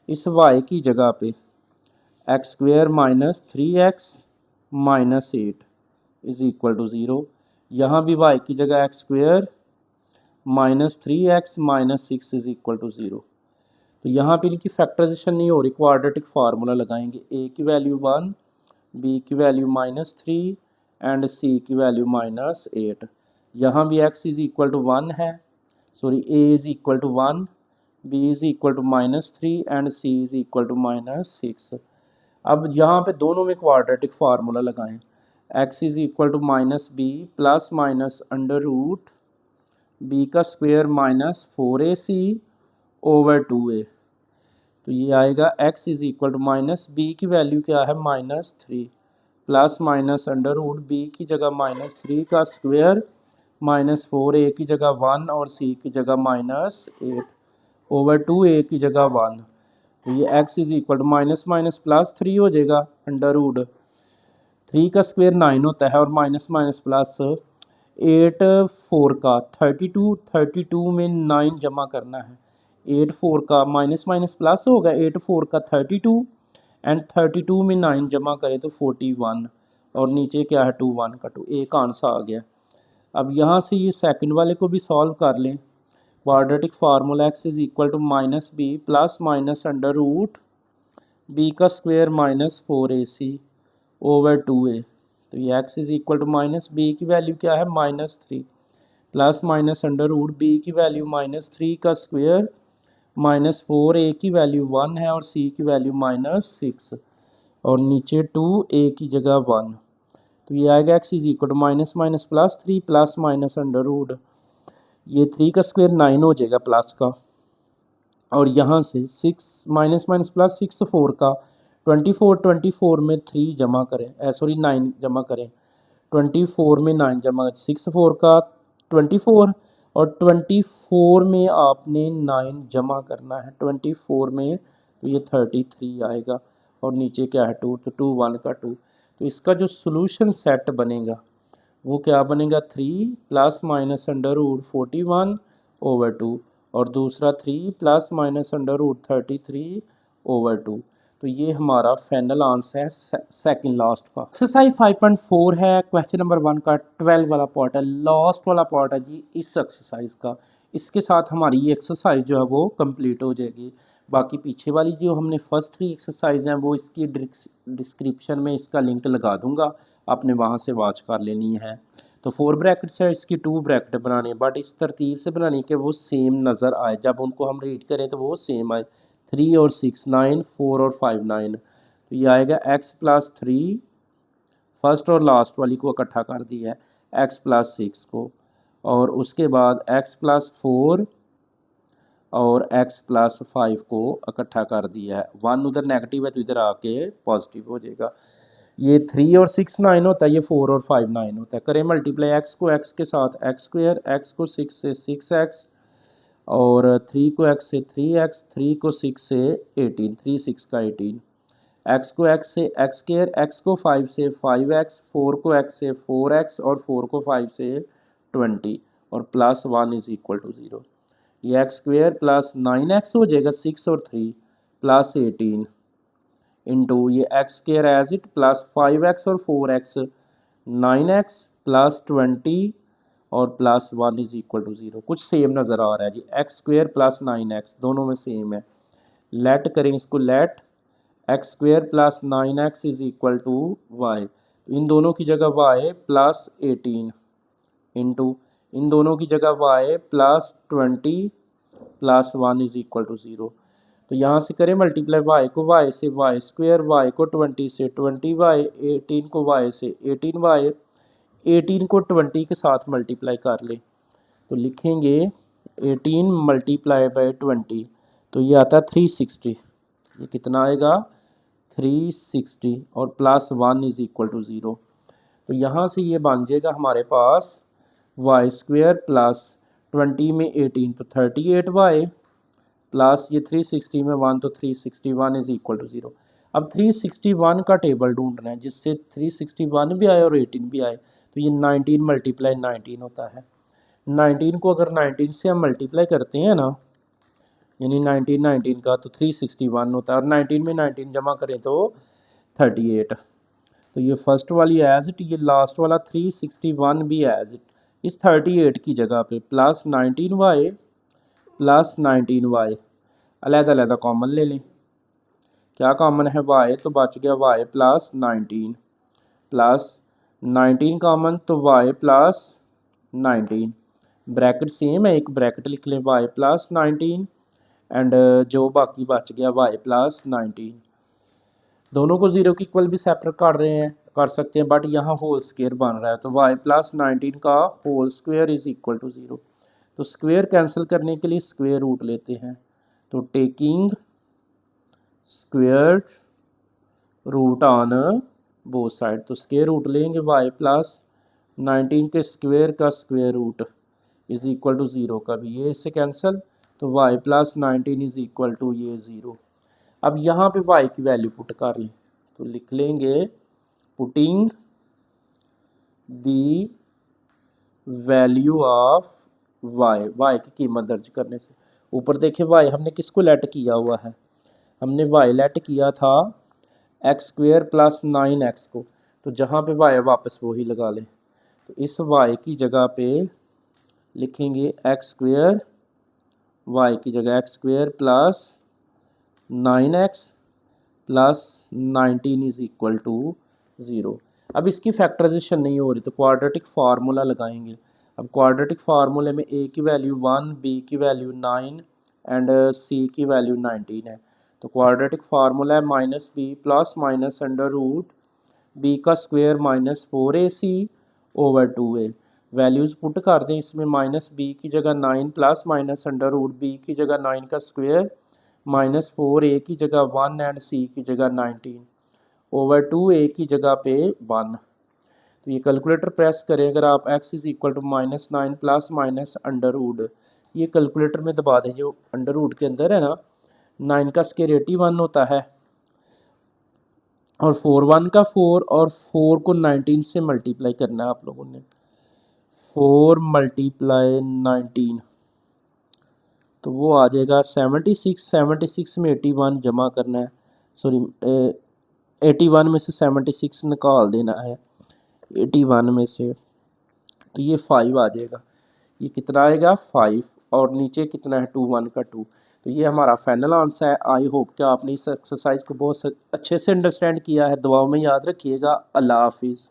इस y की जगह पे x square -3x -8 is equal to 0। यहाँ भी y की जगह x square -3x -6 is equal to 0। तो यहाँ पे इनकी फैक्टराइजेशन नहीं हो रही, क्वाड्रेटिक फार्मूला लगाएंगे, a की वैल्यू 1, b की वैल्यू -3 एंड c की वैल्यू -8। यहाँ भी x इज इक्वल टू 1 है, sorry a is equal to 1, b is equal to -3 and c is equal to -6। अब यहाँ पे दोनों में क्वाड्रेटिक फार्मूला लगाएं, x is equal to -b plus minus under root b का स्क्वायर -4ac ओवर 2a, तो ये आएगा x is equal to -b की वैल्यू क्या है -3 plus minus under root b की जगह -3 का स्क्वायर -4a की जगह 1 और c की जगह -8 ओवर 2a की जगह 1, तो ये x is equal to minus minus plus 3 हो जाएगा, अंडर रूट 3 का स्क्वायर 9 होता है और माइनस माइनस प्लस 8 4 का 32, 32 में 9 जमा करना है, 8 4 का माइनस माइनस प्लस होगा, 8 4 का 32 एंड 32 में 9 जमा करें तो 41 और नीचे क्या है 2 1 का 2, एक आंसर आ गया। अब यहाँ से ये सेकंड वाले को भी सॉल्व कर लें, quadratic formula x is equal to -b plus minus under root b का स्क्वायर -4ac ओवर 2a, तो ये x is equal to -b की वैल्यू क्या है -3 plus minus under root b की वैल्यू -3 का स्क्वायर -4a की वैल्यू 1 है और c की वैल्यू -6 और नीचे 2a की जगह 1, तो ये आएगा x is equal to minus minus plus 3 plus minus under root, ये 3 का स्क्वायर 9 हो जाएगा प्लस का, और यहाँ से 6 माइनस माइनस प्लस 6 4 का 24 में 3 जमा करें, सॉरी 9 जमा करें, 24 में 9 जमा, 6 4 का 24, और 24 में आपने 9 जमा करना है 24 में, तो ये 33 आएगा, और नीचे क्या है 2, तो 2 1 का 2, तो इसका जो सोल्यूशन सेट बनेगा वो क्या बनेगा 3 प्लस माइनस अंडर रूट 41/2, और दूसरा 3 प्लस माइनस अंडर रूट 33/2। तो ये हमारा फाइनल आंसर है सेकंड लास्ट का। एक्सरसाइज 5.4 है, क्वेश्चन नंबर 1 का 12 वाला पार्ट है, लास्ट वाला पार्ट है जी इस एक्सरसाइज का। इसके साथ हमारी ये एक्सरसाइज जो है वो कंप्लीट हो जाएगी। बाकी पीछे वाली जो हमने फर्स्ट 3 एक्सरसाइज हैं वो इसकी डिस्क्रिप्शन में इसका लिंक लगा दूंगा, आपने वहाँ से वॉच कर लेनी है। तो 4 ब्रैकेट्स है, इसकी 2 ब्रैकेट बनानी है, बट इस तरतीब से बनानी कि वो सेम नज़र आए, जब उनको हम रीड करें तो वो सेम आए। 3 और 6 9, 4 और 5 9, तो ये आएगा x प्लस 3, फर्स्ट और लास्ट वाली को इकट्ठा कर दिया है x प्लस 6 को, और उसके बाद x प्लस 4 और x प्लस 5 को इकट्ठा कर दिया है। 1 उधर नेगेटिव है तो इधर आके पॉजिटिव हो जाएगा। ये 3 और 6 9 होता है, ये 4 और 5 9 होता है। करें मल्टीप्लाई x को x के साथ x स्क्वायर, x को 6 से 6x, और 3 को x से 3x, 3 को 6 से 18, 3 6 का 18, x को x से x स्क्वायर, x को 5 से 5x, 4 को x से 4x, और 4 को 5 से 20, और प्लस 1 इज इक्वल टू 0। ये एक्स स्क्वायर प्लस 9x हो जाएगा, 6 और 3 प्लस 18 इंटू ये X square as it plus 5x और 4x, 9x प्लस 20 और प्लस 1 इज इक्वल टू 0। कुछ सेम नज़र आ रहा है जी, एक्स स्क्वायर प्लस 9x दोनों में सेम है। लेट करें इसको, let X square plus 9x is equal to Y, तो इन दोनों की जगह y प्लस 18 इंटू इन दोनों की जगह y plus 20 plus 1 is equal to 0। तो यहाँ से करें मल्टीप्लाई, y को y से y स्क्वायर, y को 20 से 20y, 18 को y से 18y, 18 को 20 के साथ मल्टीप्लाई कर ले, तो लिखेंगे 18 मल्टीप्लाई बाय 20, तो ये आता है 360, ये कितना आएगा 360, और प्लस 1 इज इक्वल टू 0। तो यहाँ से ये बन जाएगा हमारे पास वाई स्क्वायर प्लस 20 में 18 तो 38y, प्लस ये 360 में 1 तो 361 इज इक्वल टू 0। अब 361 का टेबल ढूंढना है जिससे 361 भी आए और 18 भी आए, तो ये 19 मल्टीप्लाई 19 होता है। 19 को अगर 19 से हम मल्टीप्लाई करते हैं ना, यानी 19 19 का, तो 361 होता है, और 19 में 19 जमा करें तो 38। तो ये फर्स्ट वाली एज इट, ये लास्ट वाला 361 भी एज इट, इस 38 की जगह पे प्लस 19y प्लस 19y, अलग-अलग कॉमन ले लें, क्या कॉमन है y, तो बच गया y प्लस 19, प्लस 19 कॉमन तो y प्लस 19, ब्रैकेट सेम है, एक ब्रैकेट लिख लें y प्लस 19, एंड जो बाकी बच गया y प्लस 19। दोनों को 0 के इक्वल भी सेपरेट कर रहे हैं, कर सकते हैं, बट यहाँ होल स्क्वायर बन रहा है, तो y प्लस 19 का whole square is equal to 0। तो स्क्वायर कैंसिल करने के लिए स्क्वायर रूट लेते हैं, तो taking square root on both side, तो स्क्वायर रूट लेंगे y प्लस 19 के स्क्वायर का square root is equal to 0 का भी, ये इससे कैंसिल, तो y plus 19 is equal to ये 0। अब यहाँ पे y की वैल्यू पुट कर लें, तो लिख लेंगे putting the value of y की कीमत दर्ज करने से। ऊपर देखिए y हमने किसको लेट किया हुआ है, हमने y लेट किया था एक्स स्क्वायर प्लस 9x को, तो जहाँ पे y वापस वही लगा लें, तो इस y की जगह पे लिखेंगे एक्स स्क्वायर, y की जगह x square plus 9x plus 19 is equal to 0। अब इसकी फैक्टराइजेशन नहीं हो रही तो क्वाड्रेटिक फार्मूला लगाएंगे। अब क्वाड्रेटिक फार्मूले में a की वैल्यू 1, b की वैल्यू 9 एंड c की वैल्यू 19 है, तो क्वाड्रेटिक फार्मूला है minus B plus minus under root B का square -4ac over 2a। Values put कर दें इसमें, माइनस बी की जगह 9 plus minus under root B की जगह 9 का स्क्वायर -4a की जगह 1 एंड सी की जगह 19 ओवर 2a की जगह पे 1। तो ये कैलकुलेटर प्रेस करें अगर आप x is equal to -9 plus minus under root, ये कैलकुलेटर में दबा दें, जो अंडर रूट के अंदर है ना 9 का स्क्वायर 81 होता है और 4 1 का 4 और 4 को 19 से मल्टीप्लाई करना है आप लोगों ने। 4 मल्टीप्लाई 19 तो वो आ जाएगा 76। 76 में 81 जमा करना है, सॉरी 81 में से 76 निकाल देना है 81 में से, तो ये 5 आ जाएगा। ये कितना आएगा 5 और नीचे कितना है 2 1 का 2। तो ये हमारा फाइनल आंसर है। आई होप कि आपने इस एक्सरसाइज को बहुत अच्छे से अंडरस्टैंड किया है। दुआओं में याद रखिएगा। अल्लाह हाफिज़।